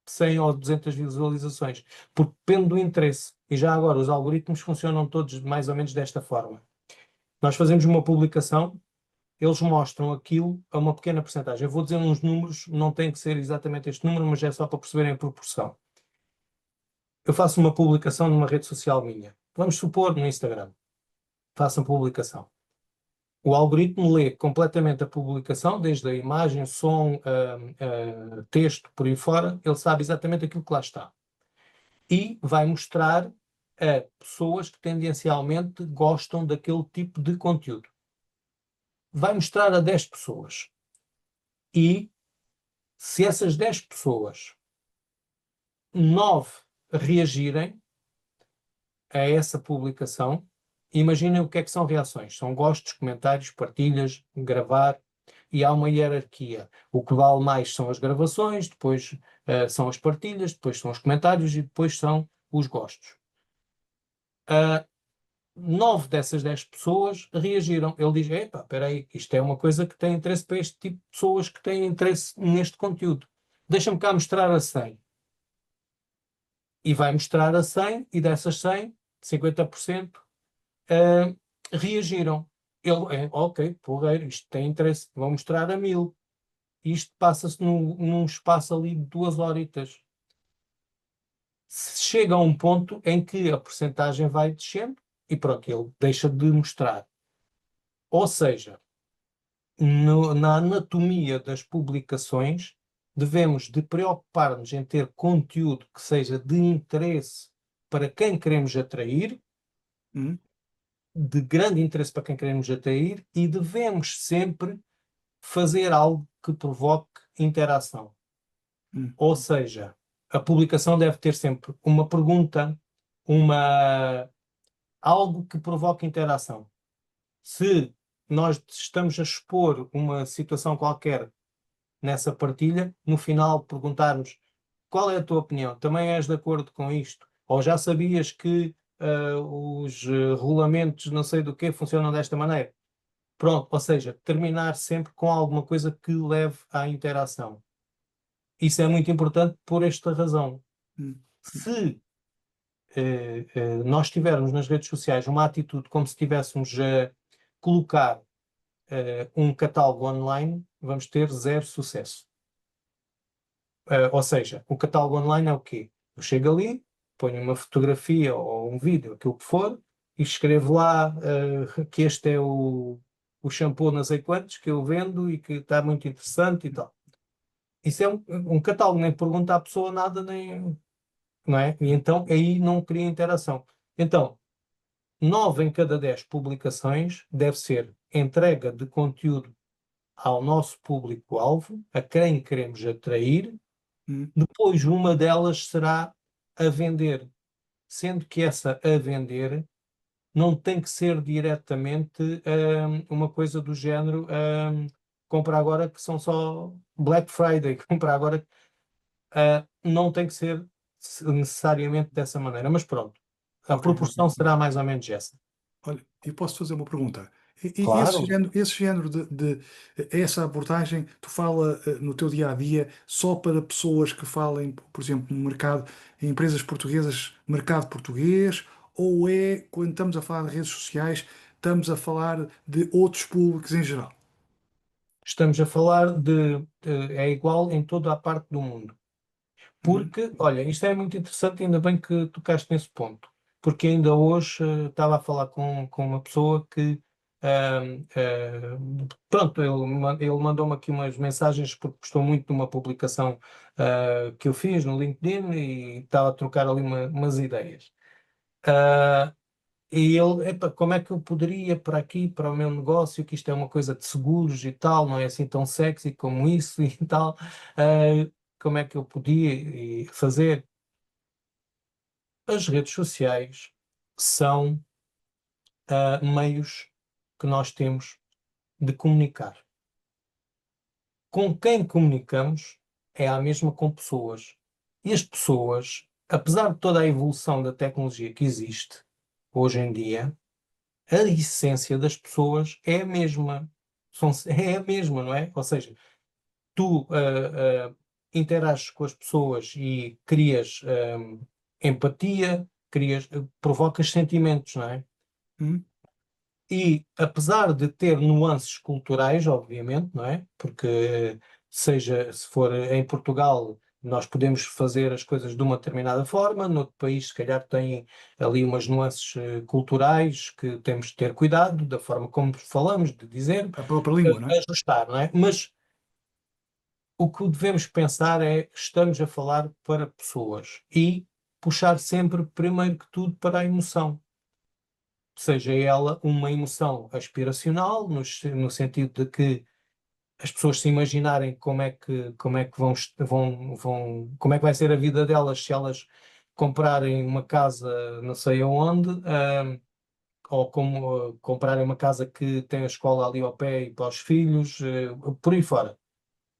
100 ou 200 visualizações, porque depende do interesse. E já agora, os algoritmos funcionam todos mais ou menos desta forma. Nós fazemos uma publicação, eles mostram aquilo a uma pequena porcentagem. Eu vou dizer uns números, não tem que ser exatamente este número, mas é só para perceberem a proporção. Eu faço uma publicação numa rede social minha. Vamos supor no Instagram. Faço a publicação. O algoritmo lê completamente a publicação, desde a imagem, som, texto, por aí fora. Ele sabe exatamente aquilo que lá está. E vai mostrar a pessoas que tendencialmente gostam daquele tipo de conteúdo. Vai mostrar a 10 pessoas. E se essas 10 pessoas, 9 reagirem a essa publicação, imaginem o que é que são reações. São gostos, comentários, partilhas, gravar, e há uma hierarquia. O que vale mais são as gravações, depois são as partilhas, depois são os comentários e depois são os gostos. 9 dessas 10 pessoas reagiram. Ele diz, epá, espera aí, isto é uma coisa que tem interesse para este tipo de pessoas que têm interesse neste conteúdo. Deixa-me cá mostrar a 100. E vai mostrar a 100, e dessas 100, 50% reagiram. Ele, ok, porreiro, isto tem interesse, vou mostrar a 1000. Isto passa-se num espaço ali de 2 horitas. Chega a um ponto em que a percentagem vai descendo e pronto, ele deixa de mostrar. Ou seja, na anatomia das publicações, devemos de preocupar-nos em ter conteúdo que seja de interesse para quem queremos atrair, de grande interesse para quem queremos atrair, e devemos sempre fazer algo que provoque interação. Ou seja, a publicação deve ter sempre uma pergunta, algo que provoque interação. Se nós estamos a expor uma situação qualquer nessa partilha, no final perguntarmos qual é a tua opinião? Também és de acordo com isto? Ou já sabias que os regulamentos não sei do que funcionam desta maneira? Pronto, ou seja, terminar sempre com alguma coisa que leve à interação. Isso é muito importante por esta razão. Se nós tivermos nas redes sociais uma atitude como se estivéssemos a colocar um catálogo online, vamos ter zero sucesso. Ou seja, o catálogo online é o quê? Eu chego ali, ponho uma fotografia ou um vídeo, aquilo que for, e escrevo lá que este é o shampoo não sei quantos que eu vendo e que está muito interessante e tal. Isso é um catálogo, nem pergunta à pessoa nada, nem, não é? E então aí não cria interação. Então, 9 em cada 10 publicações deve ser entrega de conteúdo ao nosso público-alvo, a quem queremos atrair. Depois, uma delas será a vender, sendo que essa a vender não tem que ser diretamente uma coisa do género compra agora que são só Black Friday, compra agora não tem que ser necessariamente dessa maneira, mas pronto, a proporção será mais ou menos essa. Olha, eu posso fazer uma pergunta. Claro, Esse género essa abordagem, tu fala no teu dia a dia só para pessoas que falem, por exemplo, no mercado, em empresas portuguesas, mercado português, ou é, quando estamos a falar de redes sociais, estamos a falar de outros públicos em geral? estamos a falar é igual em toda a parte do mundo. Uhum. Porque, olha, isto é muito interessante, ainda bem que tocaste nesse ponto, porque ainda hoje estava a falar com uma pessoa que, pronto, ele mandou-me aqui umas mensagens porque gostou muito de uma publicação que eu fiz no LinkedIn e estava a trocar ali umas ideias. Ah, e ele, epa, como é que eu poderia para aqui, para o meu negócio, que isto é uma coisa de seguros e tal, não é assim tão sexy como isso e tal, como é que eu podia fazer? As redes sociais são meios que nós temos de comunicar. Com quem comunicamos é a mesma com pessoas. E as pessoas, apesar de toda a evolução da tecnologia que existe hoje em dia, a essência das pessoas é a mesma. É a mesma, não é? Ou seja, tu interages com as pessoas e crias empatia, provocas sentimentos, não é? Uhum. E apesar de ter nuances culturais, obviamente, não é? Porque seja se for em Portugal, nós podemos fazer as coisas de uma determinada forma, no outro país, se calhar, tem ali umas nuances culturais que temos de ter cuidado da forma como falamos, de dizer, A própria língua, não é? ajustar, não é? Mas o que devemos pensar é estamos a falar para pessoas e puxar sempre, primeiro que tudo, para a emoção. Seja ela uma emoção aspiracional, no sentido de que as pessoas se imaginarem como é que como é que vai ser a vida delas se elas comprarem uma casa não sei aonde, ou como comprarem uma casa que tem a escola ali ao pé e para os filhos, por aí fora.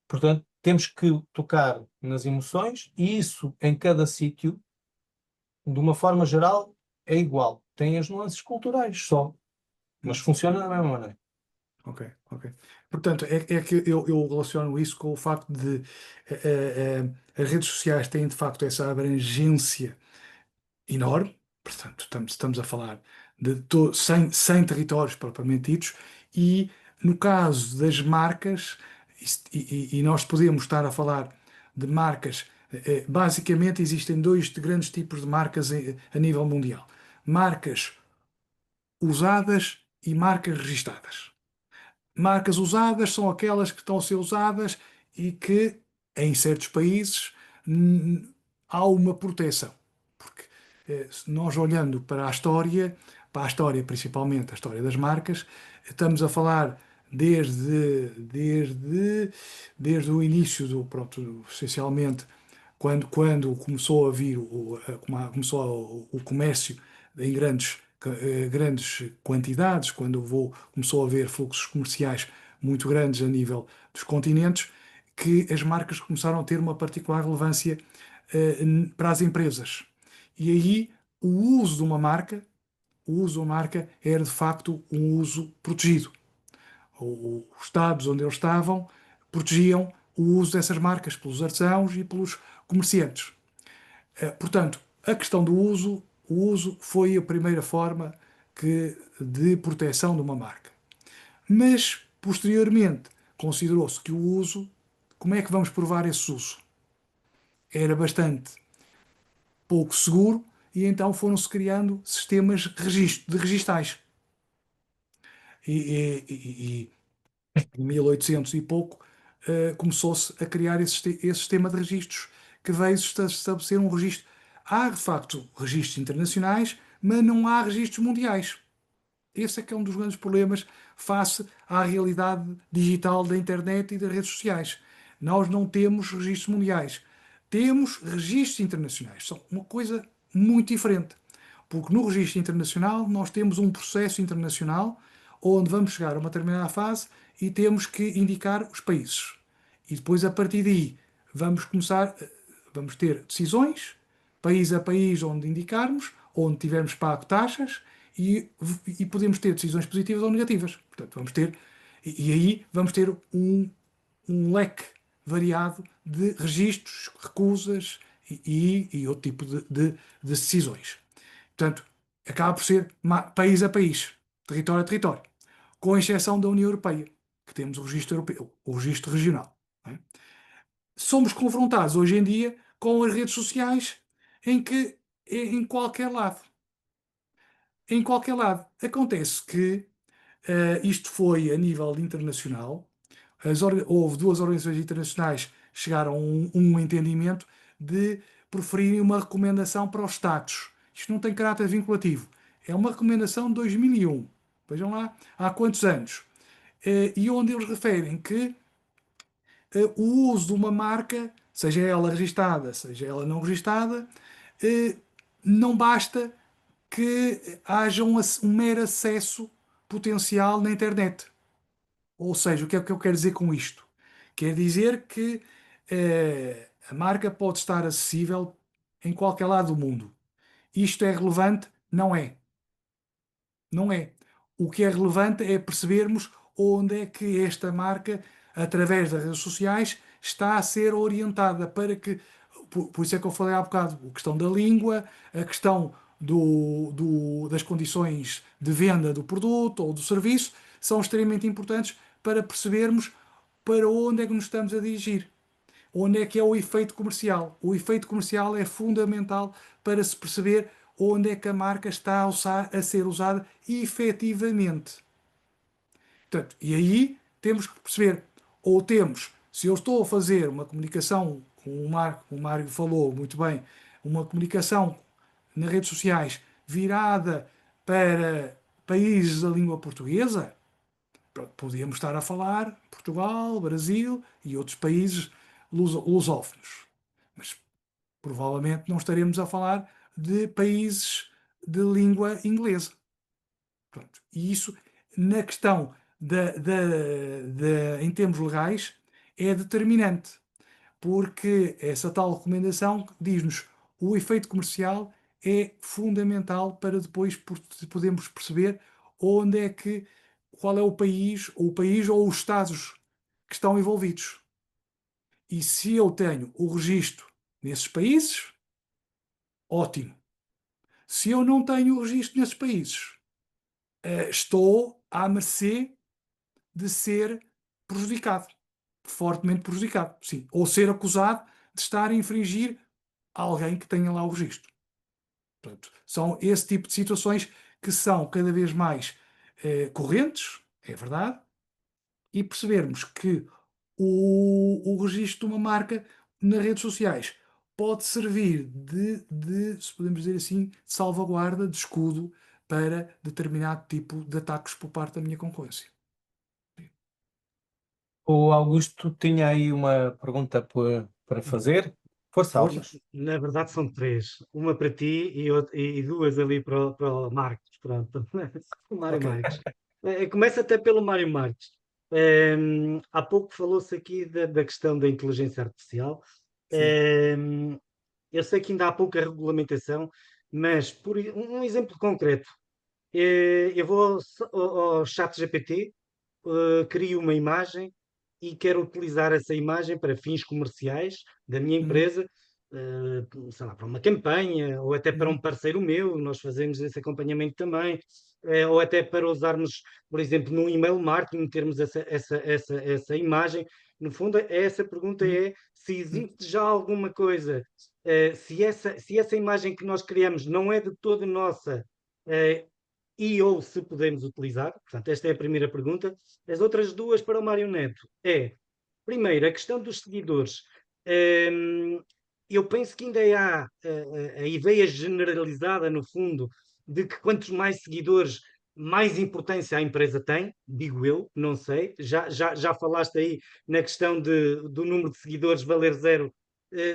Portanto, temos que tocar nas emoções e isso em cada sítio, de uma forma geral, é igual. Tem as nuances culturais só, mas Uhum. funciona da mesma maneira. Ok, ok. Portanto, é que eu relaciono isso com o facto de as redes sociais têm de facto essa abrangência enorme. Portanto, estamos a falar de 100 territórios propriamente ditos, e no caso das marcas, e nós podemos estar a falar de marcas, basicamente existem dois grandes tipos de marcas a nível mundial: marcas usadas e marcas registadas. Marcas usadas são aquelas que estão a ser usadas e que, em certos países, há uma proteção. Porque se nós olhando para a história principalmente, a história das marcas, estamos a falar desde o início pronto, essencialmente, quando começou a vir começou o comércio em grandes quantidades, quando começou a haver fluxos comerciais muito grandes a nível dos continentes, que as marcas começaram a ter uma particular relevância para as empresas. E aí o uso de uma marca era de facto um uso protegido. Os estados onde eles estavam protegiam o uso dessas marcas pelos artesãos e pelos comerciantes. Portanto, a questão o uso foi a primeira forma de proteção de uma marca. Mas, posteriormente, considerou-se que o uso, como é que vamos provar esse uso? Era bastante pouco seguro, e então foram-se criando sistemas de registais. E em 1800 e pouco, começou-se a criar esse sistema de registros que veio estabelecer um registro. Há, de facto, registros internacionais, mas não há registros mundiais. Esse é que é um dos grandes problemas face à realidade digital da internet e das redes sociais. Nós não temos registros mundiais. Temos registros internacionais. São uma coisa muito diferente. Porque no registro internacional nós temos um processo internacional onde vamos chegar a uma determinada fase e temos que indicar os países. E depois, a partir daí, vamos ter decisões, país a país, onde indicarmos, onde tivermos pago taxas, e podemos ter decisões positivas ou negativas. Portanto, e aí vamos ter um leque variado de registros, recusas e outro tipo de decisões. Portanto, acaba por ser país a país, território a território, com exceção da União Europeia, que temos o registro europeu, o registro regional. Não é? Somos confrontados hoje em dia com as redes sociais em qualquer lado. Em qualquer lado. Acontece que isto foi a nível internacional. Houve duas organizações internacionais que chegaram a um entendimento de proferirem uma recomendação para os Estados. Isto não tem caráter vinculativo. É uma recomendação de 2001. Vejam lá, há quantos anos? E onde eles referem que o uso de uma marca, seja ela registada, seja ela não registada, não basta que haja um mero acesso potencial na internet. Ou seja, o que é que eu quero dizer com isto? Quer dizer que a marca pode estar acessível em qualquer lado do mundo. Isto é relevante? Não é. Não é. O que é relevante é percebermos onde é que esta marca, através das redes sociais, está a ser orientada para que. Por isso é que eu falei há bocado, a questão da língua, a questão das condições de venda do produto ou do serviço, são extremamente importantes para percebermos para onde é que nos estamos a dirigir. Onde é que é o efeito comercial? O efeito comercial é fundamental para se perceber onde é que a marca está a ser usada efetivamente. Portanto, e aí temos que perceber, ou temos, se eu estou a fazer uma comunicação, como o Mário falou muito bem, uma comunicação nas redes sociais virada para países da língua portuguesa, podíamos estar a falar Portugal, Brasil e outros países lusófonos. Mas provavelmente não estaremos a falar de países de língua inglesa. Pronto. E isso, na questão em termos legais, é determinante, porque essa tal recomendação diz-nos o efeito comercial é fundamental para depois podermos perceber onde é que, qual é o país ou os estados que estão envolvidos. E se eu tenho o registro nesses países, ótimo. Se eu não tenho o registro nesses países, estou à mercê de ser prejudicado, fortemente prejudicado, sim, ou ser acusado de estar a infringir alguém que tenha lá o registro. Portanto, são esse tipo de situações que são cada vez mais correntes, é verdade, e percebermos que o registro de uma marca nas redes sociais pode servir se podemos dizer assim, de salvaguarda, de escudo para determinado tipo de ataques por parte da minha concorrência. O Augusto tinha aí uma pergunta para fazer. Força, Força. Augusto. Na verdade são três. Uma para ti e duas ali para o Marcos. Pronto. O Mário Ok. Marques. Começa até pelo Mário Marques. Há pouco falou-se aqui da questão da inteligência artificial. Eu sei que ainda há pouca regulamentação, mas por um exemplo concreto. Eu vou ao ChatGPT, crio uma imagem e quero utilizar essa imagem para fins comerciais da minha empresa, sei lá, para uma campanha ou até para um parceiro meu, nós fazemos esse acompanhamento também, ou até para usarmos, por exemplo, no email marketing, termos essa imagem. No fundo, essa pergunta é se existe já alguma coisa, se essa imagem que nós criamos não é de toda nossa, ou se podemos utilizar. Portanto, esta é a primeira pergunta. As outras duas para o Mário Neto é, primeiro, a questão dos seguidores. Eu penso que ainda há a ideia generalizada, no fundo, de que quantos mais seguidores, mais importância a empresa tem, digo eu, não sei. Já falaste aí na questão do número de seguidores valer zero,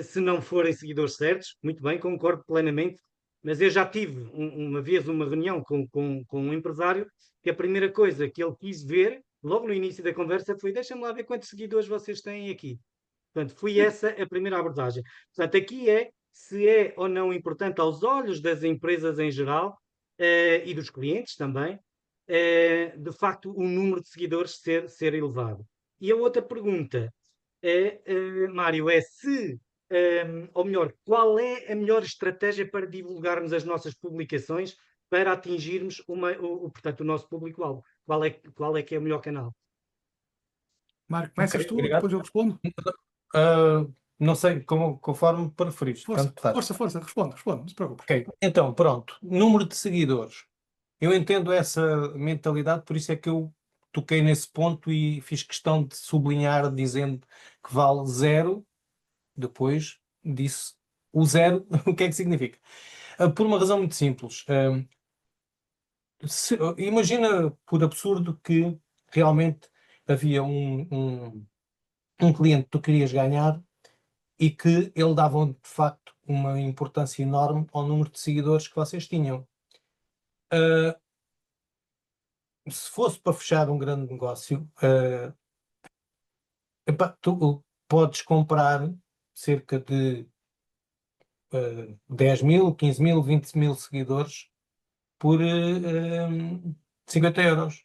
se não forem seguidores certos. Muito bem, concordo plenamente. Mas eu já tive uma vez uma reunião com um empresário que a primeira coisa que ele quis ver, logo no início da conversa, foi: deixa-me lá ver quantos seguidores vocês têm aqui. Portanto, foi essa a primeira abordagem. Portanto, aqui é se é ou não importante aos olhos das empresas em geral e dos clientes também, de facto, o número de seguidores ser elevado. E a outra pergunta Mário, é se, ou melhor, qual é a melhor estratégia para divulgarmos as nossas publicações para atingirmos portanto, o nosso público-alvo? Qual é que é o melhor canal? Marco, começas Ok, tu, obrigado. depois eu respondo. Não sei, conforme preferires. Força, Tanto faz. força, responde, não se preocupe. Ok, então, pronto. Número de seguidores. Eu entendo essa mentalidade, por isso é que eu toquei nesse ponto e fiz questão de sublinhar, dizendo que vale 0. Depois disse o 0, o que é que significa? Por uma razão muito simples. Imagina, por absurdo, que realmente havia um cliente que tu querias ganhar e que ele dava, de facto, uma importância enorme ao número de seguidores que vocês tinham. Se fosse para fechar um grande negócio, tu podes comprar cerca de 10 mil, 15 mil, 20 mil seguidores por 50 euros.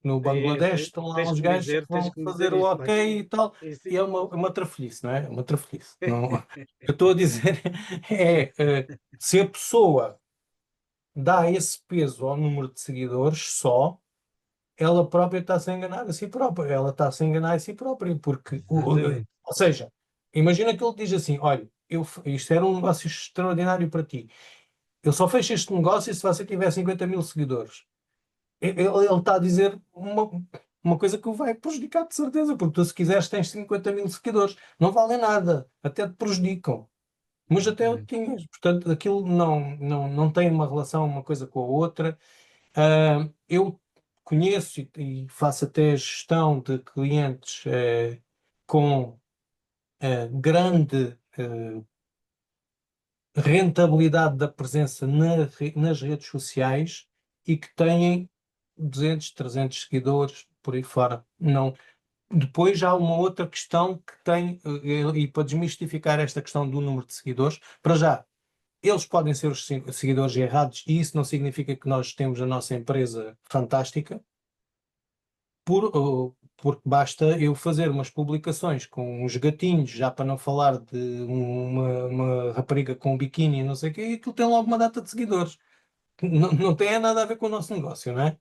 No Bangladesh estão lá uns gajos que Tens vão que me dizer fazer o isso, ok e tal, Isso- e é uma trafolhice, não é? É uma trafolhice. Não, eu estou a dizer é se a pessoa dá esse peso ao número de seguidores só, ela própria está-se a enganar a si própria. Ela está-se a enganar a si própria, porque, Exatamente. ou seja, imagina que ele diz assim: olha, isto era um negócio extraordinário para ti. Eu só fecho este negócio se você tiver 50 mil seguidores. Ele está a dizer uma coisa que o vai prejudicar de certeza, porque tu, se quiseres, tens 50 mil seguidores. Não valem nada, até te prejudicam. Mas até o Exatamente. tinhas. Portanto, aquilo não tem uma relação uma coisa com a outra. Eu conheço e faço até gestão de clientes com grande rentabilidade da presença nas redes sociais e que têm 200, 300 seguidores por aí fora. Não. Depois há uma outra questão que tem, e para desmistificar esta questão do número de seguidores, para já, eles podem ser os seguidores errados e isso não significa que nós temos a nossa empresa fantástica, porque basta eu fazer umas publicações com uns gatinhos, já para não falar de uma rapariga com um biquíni e não sei o quê, e aquilo tem logo uma data de seguidores. Não tem nada a ver com o nosso negócio, não é?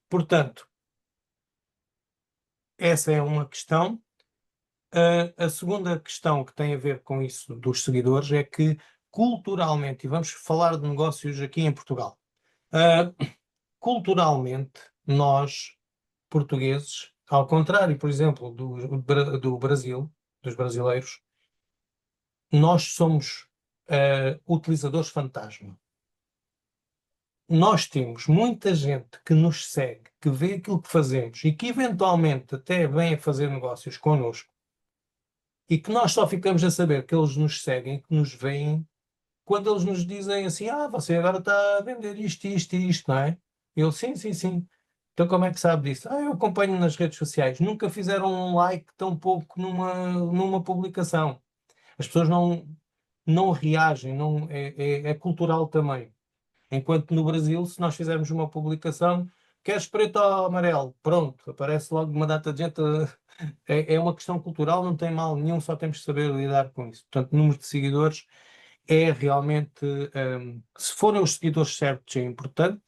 Portanto, essa é uma questão. A segunda questão que tem a ver com isso dos seguidores é que, culturalmente, e vamos falar de negócios aqui em Portugal, culturalmente, nós, portugueses, ao contrário, por exemplo, do Brasil, dos brasileiros, nós somos utilizadores fantasma. Nós temos muita gente que nos segue, que vê aquilo que fazemos e que eventualmente até vem a fazer negócios connosco e que nós só ficamos a saber que eles nos seguem, que nos veem, quando eles nos dizem assim: você agora está a vender isto, isto e isto, não é? Eu, sim, sim, sim. Então como é que sabe disso? Eu acompanho nas redes sociais. Nunca fizeram um like tão pouco numa publicação. As pessoas não reagem, é cultural também. Enquanto no Brasil, se nós fizermos uma publicação, queres preto ou amarelo? Pronto, aparece logo uma data de gente. É uma questão cultural, não tem mal nenhum, só temos que saber lidar com isso. Portanto, número de seguidores é realmente, se forem os seguidores certos, é importante.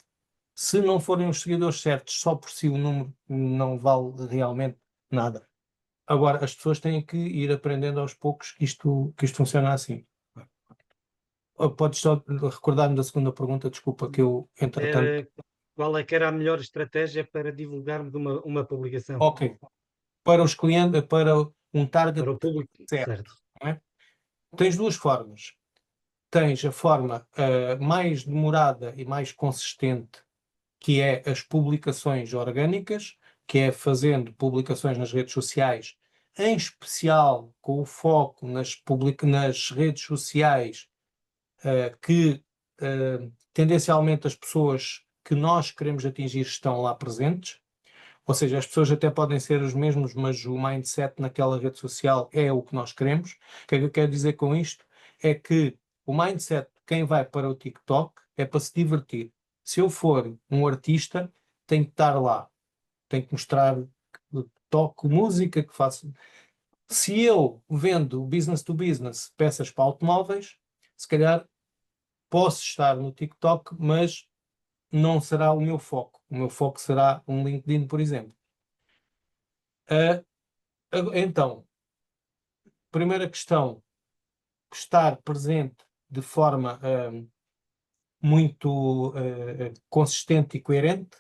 Se não forem os seguidores certos, só por si o número não vale realmente nada. Agora, as pessoas têm que ir aprendendo aos poucos que isto funciona assim. Podes só recordar-me da segunda pergunta, desculpa, que eu, entretanto. Era, qual é que era a melhor estratégia para divulgarmos uma publicação Ok. Para os clientes, para um target para o público certo, certo? não é? Tens duas formas. Tens a forma mais demorada e mais consistente, que é as publicações orgânicas, que é fazendo publicações nas redes sociais, em especial com o foco nas redes sociais que tendencialmente as pessoas que nós queremos atingir estão lá presentes. Ou seja, as pessoas até podem ser os mesmos, mas o mindset naquela rede social é o que nós queremos. O que é que eu quero dizer com isto? É que o mindset de quem vai para o TikTok é para se divertir. Se eu for um artista, tenho que estar lá. Tenho que mostrar que toco música, que faço. Se eu vendo business to business peças para automóveis, se calhar posso estar no TikTok, mas não será o meu foco. O meu foco será um LinkedIn, por exemplo. Então, primeira questão, estar presente de forma muito consistente e coerente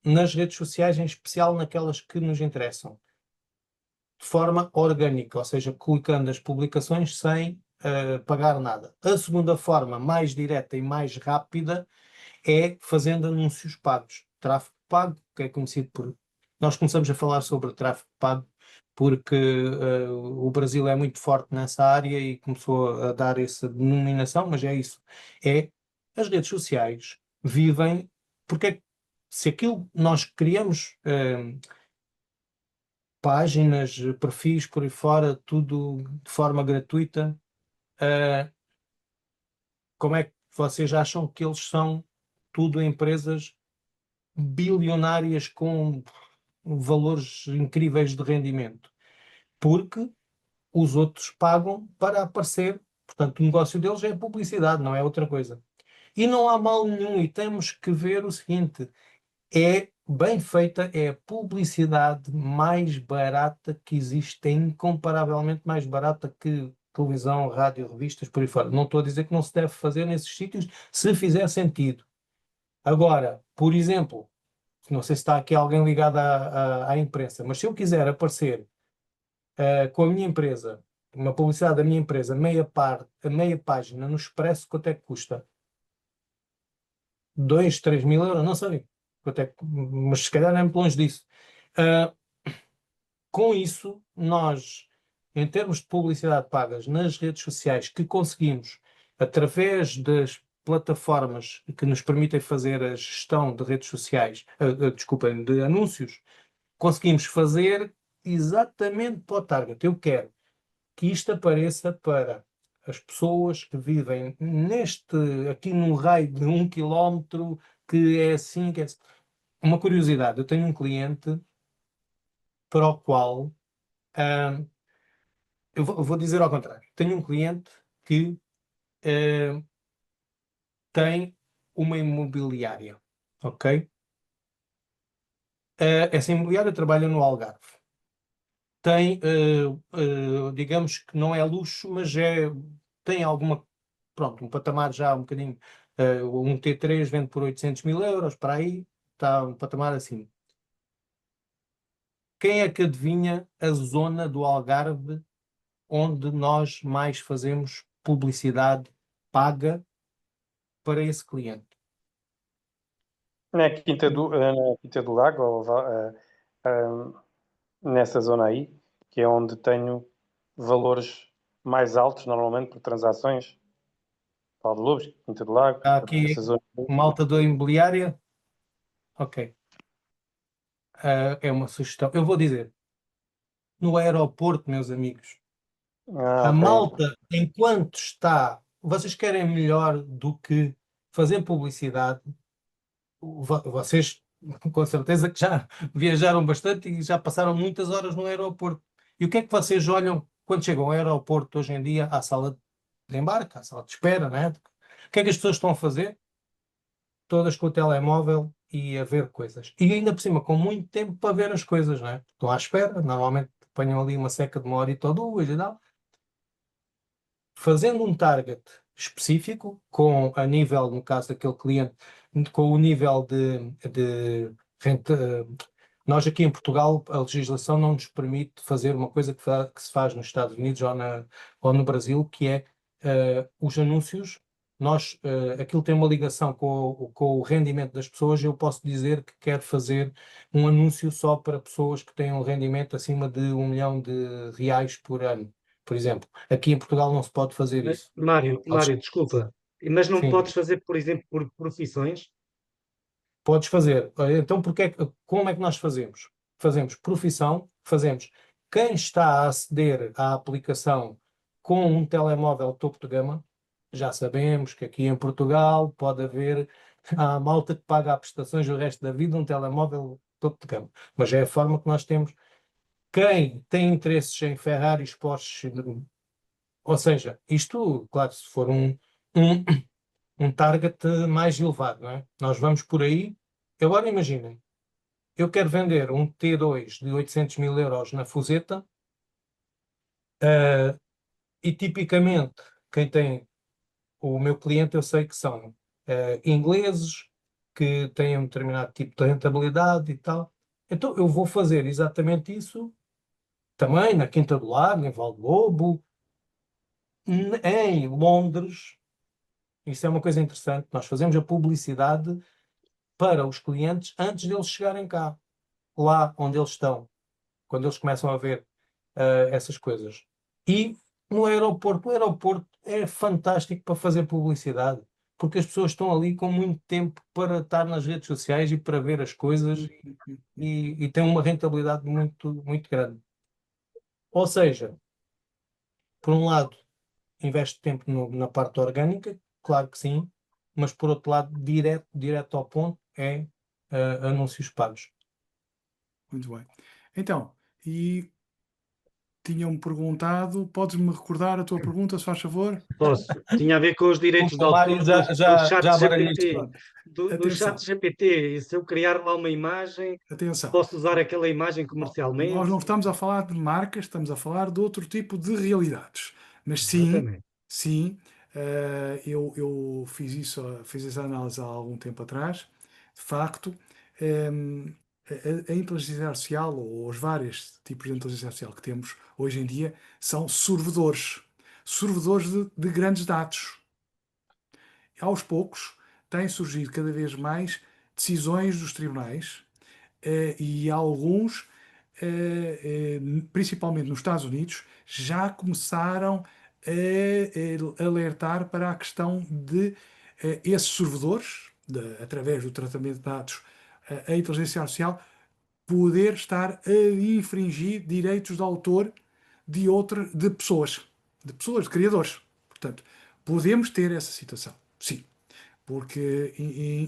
nas redes sociais, em especial naquelas que nos interessam, de forma orgânica, ou seja, colocando as publicações sem pagar nada. A segunda forma, mais direta e mais rápida, é fazendo anúncios pagos. Tráfego pago, que é conhecido por... Nós começamos a falar sobre tráfego pago porque o Brasil é muito forte nessa área e começou a dar essa denominação, mas é isso. É, as redes sociais vivem, porque se aquilo nós criamos páginas, perfis por aí fora, tudo de forma gratuita, como é que vocês acham que eles são tudo empresas bilionárias com valores incríveis de rendimento? Porque os outros pagam para aparecer. Portanto, o negócio deles é publicidade, não é outra coisa. E não há mal nenhum, e temos que ver o seguinte: é bem feita, é a publicidade mais barata que existe, é incomparavelmente mais barata que televisão, rádio, revistas, por aí fora. Não estou a dizer que não se deve fazer nesses sítios, se fizer sentido. Agora, por exemplo, não sei se está aqui alguém ligado à imprensa, mas se eu quiser aparecer com a minha empresa, uma publicidade da minha empresa, meia página no Expresso, quanto é que custa? 2, 3 mil euros? Não sei. Quanto é que, mas se calhar não é muito longe disso. Uh, com isso, nós, em termos de publicidade pagas nas redes sociais, que conseguimos, através das plataformas que nos permitem fazer a gestão de redes sociais, desculpem, de anúncios, conseguimos fazer exatamente para o target. Eu quero que isto apareça para as pessoas que vivem aqui num raio de 1 quilómetro, que é assim, que é assim. Uma curiosidade, eu tenho um cliente para o qual, ah, eu vou dizer ao contrário, tenho um cliente que tem uma imobiliária, ok? Essa imobiliária trabalha no Algarve. Tem, digamos que não é luxo, mas tem alguma, pronto, um patamar já um bocadinho, um T3 vende por 800 mil euros, para aí, está um patamar assim. Quem é que adivinha a zona do Algarve onde nós mais fazemos publicidade paga para esse cliente? Na Quinta do Lago, nessa zona aí, que é onde tenho valores mais altos, normalmente, por transações. Paulo de Lobos, Quinta do Lago, Há aqui essa zona. malta da imobiliária? Ok. É uma sugestão. Eu vou dizer, no aeroporto, meus amigos, a Ok. malta, enquanto está, vocês querem melhor do que fazer publicidade? Vocês, com certeza, que já viajaram bastante e já passaram muitas horas no aeroporto. E o que é que vocês olham quando chegam ao aeroporto hoje em dia, à sala de embarque, à sala de espera, né? O que é que as pessoas estão a fazer? Todas com o telemóvel e a ver coisas. E ainda por cima, com muito tempo para ver as coisas, né? Estão à espera, normalmente apanham ali uma seca de 1 hora ou 2 e tal. Fazendo um target específico, com a nível, no caso daquele cliente, com o nível de renta. Nós aqui em Portugal, a legislação não nos permite fazer uma coisa que se faz nos Estados Unidos ou no Brasil, que é os anúncios. Aquilo tem uma ligação com o rendimento das pessoas. Eu posso dizer que quero fazer um anúncio só para pessoas que têm um rendimento acima de 1 milhão de reais por ano, por exemplo. Aqui em Portugal não se pode fazer isso. Mário, desculpa, mas não Sim, podes fazer, por exemplo, por profissões? podes fazer. Então, como é que nós fazemos? Fazemos profissão, fazemos quem está a aceder à aplicação com um telemóvel topo de gama, Já sabemos que aqui em Portugal pode haver a malta que paga prestações o resto da vida, um telemóvel topo de gama. Mas é a forma que nós temos. Quem tem interesses em Ferraris, Porsche, ou seja, isto, claro, se for um, um target mais elevado, não é? Nós vamos por aí. Agora imaginem, eu quero vender um T2 de 800 mil euros na Fuseta, e tipicamente quem tem o meu cliente eu sei que são ingleses que têm um determinado tipo de rentabilidade e tal. Então eu vou fazer exatamente isso também na Quinta do Lago, em Valdelobo, em Londres. Isso é uma coisa interessante. Nós fazemos a publicidade para os clientes antes deles chegarem cá, lá onde eles estão, quando eles começam a ver essas coisas. E o aeroporto é fantástico para fazer publicidade, porque as pessoas estão ali com muito tempo para estar nas redes sociais e para ver as coisas e tem uma rentabilidade muito, muito grande. Ou seja, por um lado, investe tempo na parte orgânica, claro que sim, mas por outro lado, direto ao ponto, é anúncios pagos. Muito bem. Então, e tinham-me perguntado, podes-me recordar a tua pergunta, se faz favor? Posso. Tinha a ver com os direitos de O Mário autor do já, chat já baralhei isto GPT. todo. Do chat Atenção, GPT. E se eu criar lá uma imagem, atenção. posso usar aquela imagem Nós comercialmente? não estamos a falar de marcas, estamos a falar de outro tipo de realidades. Mas sim, Exatamente. sim, eu fiz essa análise há algum tempo atrás. De facto, a inteligência artificial, ou os vários tipos de inteligência artificial que temos hoje em dia, são servidores. Servidores de grandes dados. Aos poucos, têm surgido cada vez mais decisões dos tribunais e alguns, principalmente nos Estados Unidos, já começaram a alertar para a questão de esses servidores, através do tratamento de dados, a inteligência artificial, poder estar a infringir direitos de autor de pessoas, de criadores. Portanto, podemos ter essa situação, sim, porque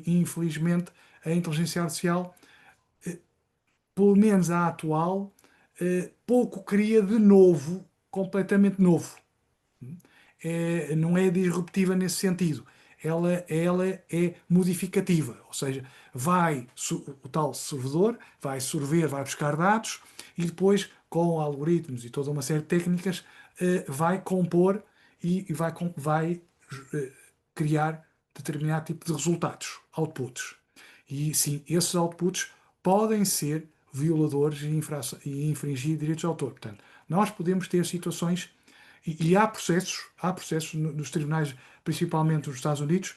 infelizmente a inteligência artificial, pelo menos a atual, pouco cria de novo, completamente novo. Não é disruptiva nesse sentido. Ela é modificativa, ou seja, o tal servidor vai sorver, vai buscar dados e depois, com algoritmos e toda uma série de técnicas, vai compor e vai criar determinado tipo de resultados, outputs. E sim, esses outputs podem ser violadores e infringir direitos de autor. Portanto, nós podemos ter situações, e há processos nos tribunais, principalmente nos Estados Unidos,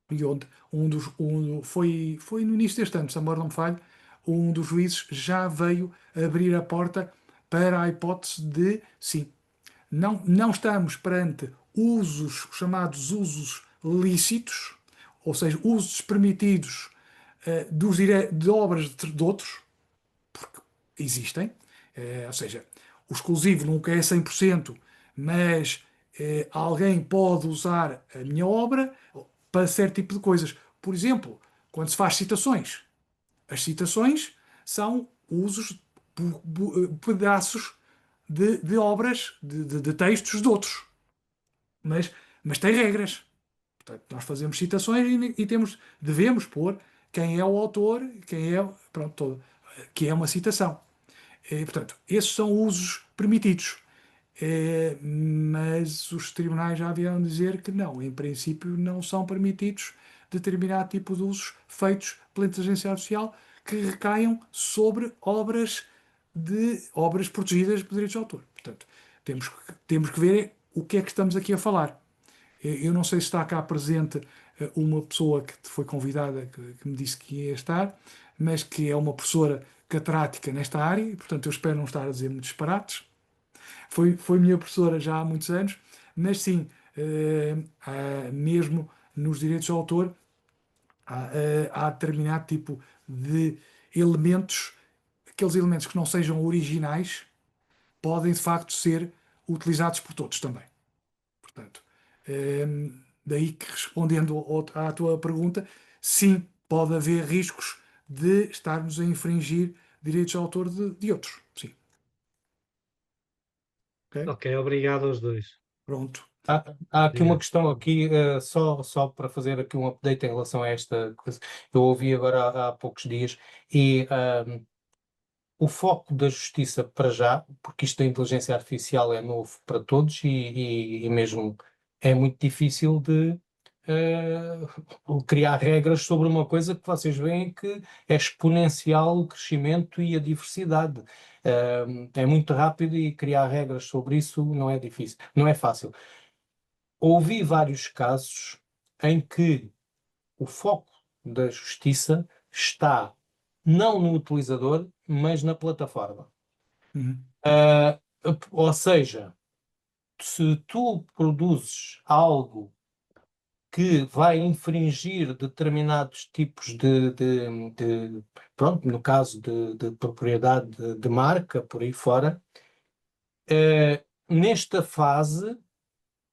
e onde foi no início deste ano, se a memória não me falha, um dos juízes já veio abrir a porta para a hipótese de, sim, não estamos perante chamados usos lícitos, ou seja, usos permitidos de obras de outros, porque existem, ou seja, o exclusivo nunca é 100%, mas alguém pode usar a minha obra para certo tipo de coisas. Por exemplo, quando se faz citações, as citações são usos, pedaços de obras, de textos de outros, mas, mas tem regras. Portanto, nós fazemos citações e devemos pôr quem é o autor, pronto, que é uma citação. Portanto, esses são usos permitidos. Mas os tribunais já vieram dizer que não, em princípio não são permitidos determinado tipo de usos feitos pela inteligência artificial que recaiam sobre obras protegidas por direitos de autor. Portanto, temos que ver o que é que estamos aqui a falar. Eu não sei se está cá presente uma pessoa que foi convidada, que me disse que ia estar, mas que é uma professora catedrática nesta área, e, portanto, eu espero não estar a dizer muitos disparates. Foi minha professora já há muitos anos, mas sim, mesmo nos direitos de autor, há determinado tipo de elementos, aqueles elementos que não sejam originais, podem de facto ser utilizados por todos também. Portanto, Daí que, respondendo à tua pergunta, sim, pode haver riscos de estarmos a infringir direitos de autor de outros. Sim. Ok? Ok, obrigado aos dois. Pronto. Há aqui uma Obrigado. questão aqui, só para fazer aqui um update em relação a esta coisa. Eu ouvi agora há poucos dias e o foco da justiça para já, porque isto da inteligência artificial é novo para todos e mesmo é muito difícil de criar regras sobre uma coisa que vocês veem que é exponencial o crescimento e a diversidade. É muito rápido e criar regras sobre isso não é difícil, não é fácil. Ouvi vários casos em que o foco da justiça está não no utilizador, mas na plataforma. Uhum. Ah, ou seja, se tu produzes algo que vai infringir determinados tipos pronto, no caso de propriedade de marca, por aí fora, nesta fase,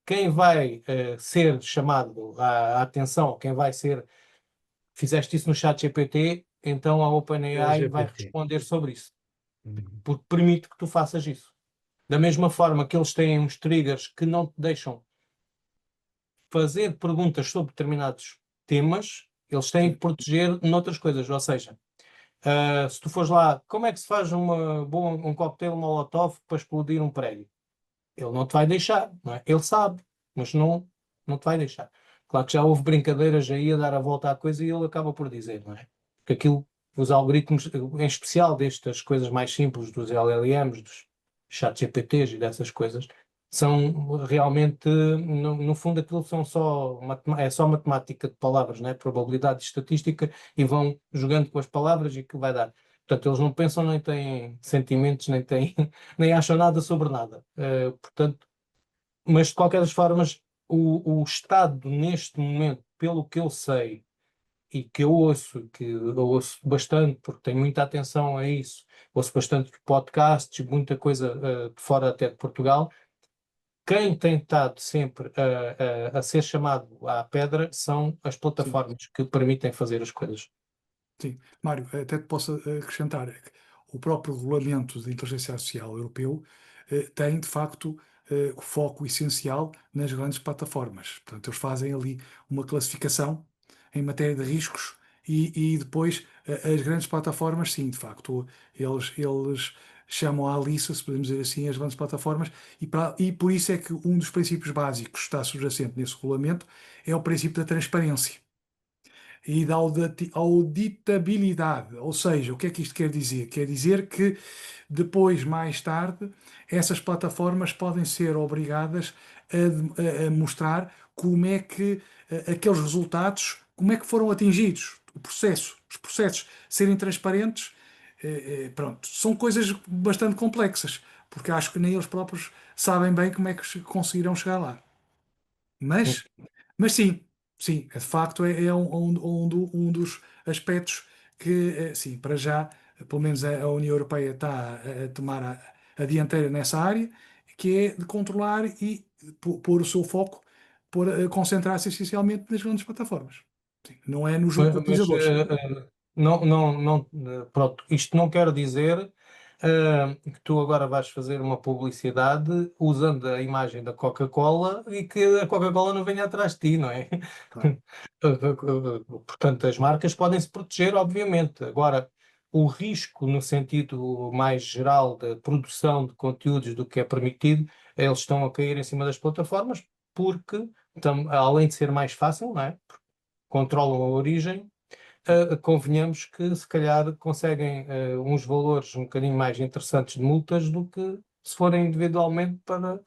quem vai ser chamado à atenção, quem vai ser, fizeste isso no chat GPT, então a É o OpenAI vai GPT. responder sobre isso, Uhum. porque permite que tu faças isso. Da mesma forma que eles têm uns triggers que não te deixam fazer perguntas sobre determinados temas, eles têm que Sim. proteger noutras coisas. Ou seja, se tu fores lá, como é que se faz um coquetel Molotov para explodir um prédio? Ele não te vai deixar, não é? Ele sabe, mas não te vai deixar. Claro que já houve brincadeiras aí a dar a volta à coisa e ele acaba por dizer, não é? Porque aquilo, os algoritmos, em especial destas coisas mais simples, dos LLMs, dos chat GPTs e dessas coisas, são realmente, no fundo, aquilo são é só matemática de palavras, não é? Probabilidade e estatística, e vão jogando com as palavras e que vai dar. Portanto, eles não pensam, nem têm sentimentos, nem têm, nem acham nada sobre nada. Portanto, mas de qualquer das formas, o Estado, neste momento, pelo que eu sei e que eu ouço bastante, porque tenho muita atenção a isso, ouço bastante podcasts, muita coisa de fora até de Portugal. Quem tem estado sempre a ser chamado à pedra são as Sim. plataformas que permitem fazer as coisas. Sim. Mário, até te posso acrescentar que o próprio regulamento de inteligência artificial europeu tem, de facto, o foco essencial nas grandes plataformas. Portanto, eles fazem ali uma classificação em matéria de riscos e depois as grandes plataformas, sim, de facto, eles chamam à liça, se podemos dizer assim, as grandes plataformas e por isso é que um dos princípios básicos que está subjacente nesse regulamento é o princípio da transparência e da auditabilidade. Ou seja, o que é que isto quer dizer? Quer dizer que depois, mais tarde, essas plataformas podem ser obrigadas a mostrar como é que aqueles resultados, como é que foram atingidos, os processos serem transparentes. Pronto, são coisas bastante complexas, porque acho que nem eles próprios sabem bem como é que conseguirão chegar lá. Mas, mas sim, sim, de facto é um dos aspectos que, sim, para já, pelo menos a União Europeia está a tomar a dianteira nessa área, que é de controlar e pôr o seu foco, concentrar-se essencialmente nas grandes plataformas. Sim, não é nos Mas utilizadores. pronto, isto não quer dizer que tu agora vais fazer uma publicidade usando a imagem da Coca-Cola e que a Coca-Cola não venha atrás de ti, não é? Claro. Portanto, as marcas podem se proteger, obviamente. Agora, o risco no sentido mais geral da produção de conteúdos do que é permitido, eles estão a cair em cima das plataformas porque, além de ser mais fácil, não é? Controlam a origem, convenhamos que se calhar conseguem uns valores um bocadinho mais interessantes de multas do que se forem individualmente para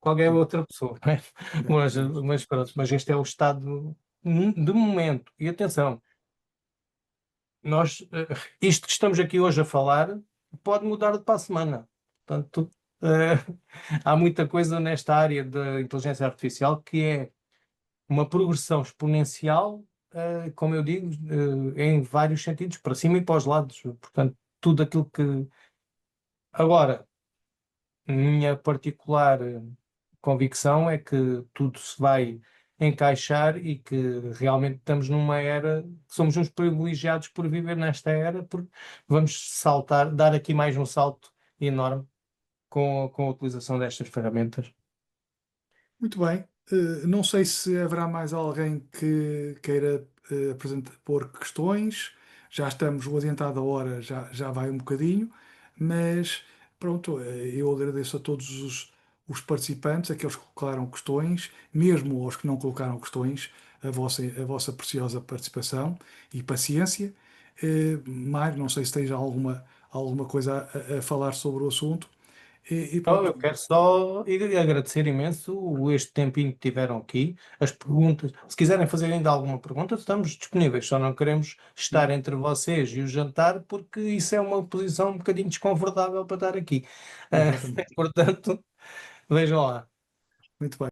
qualquer Sim, outra pessoa, não é? Mas pronto, mas este é o estado de momento. E atenção, isto que estamos aqui hoje a falar pode mudar de para a semana. Portanto, eh, há muita coisa nesta área da inteligência artificial que é uma progressão exponencial, como eu digo, em vários sentidos, para cima e para os lados. Portanto, tudo aquilo que. Agora, minha particular convicção é que tudo se vai encaixar e que realmente estamos numa era, somos uns privilegiados por viver nesta era, porque vamos saltar, dar aqui mais um salto enorme com a utilização destas ferramentas. Muito bem. Não sei se haverá mais alguém que queira pôr questões. Já estamos, o adiantado da hora já vai um bocadinho, mas pronto, eu agradeço a todos os participantes, aqueles que colocaram questões, mesmo aos que não colocaram questões, a vossa preciosa participação e paciência. Mário, não sei se tens alguma coisa a falar sobre o assunto. E Então, pronto. eu quero só agradecer imenso este tempinho que tiveram aqui, as perguntas. Se quiserem fazer ainda alguma pergunta, estamos disponíveis, só não queremos estar entre vocês e o jantar, porque isso é uma posição um bocadinho desconfortável para estar aqui. Exatamente. Portanto, vejam lá. Muito bem.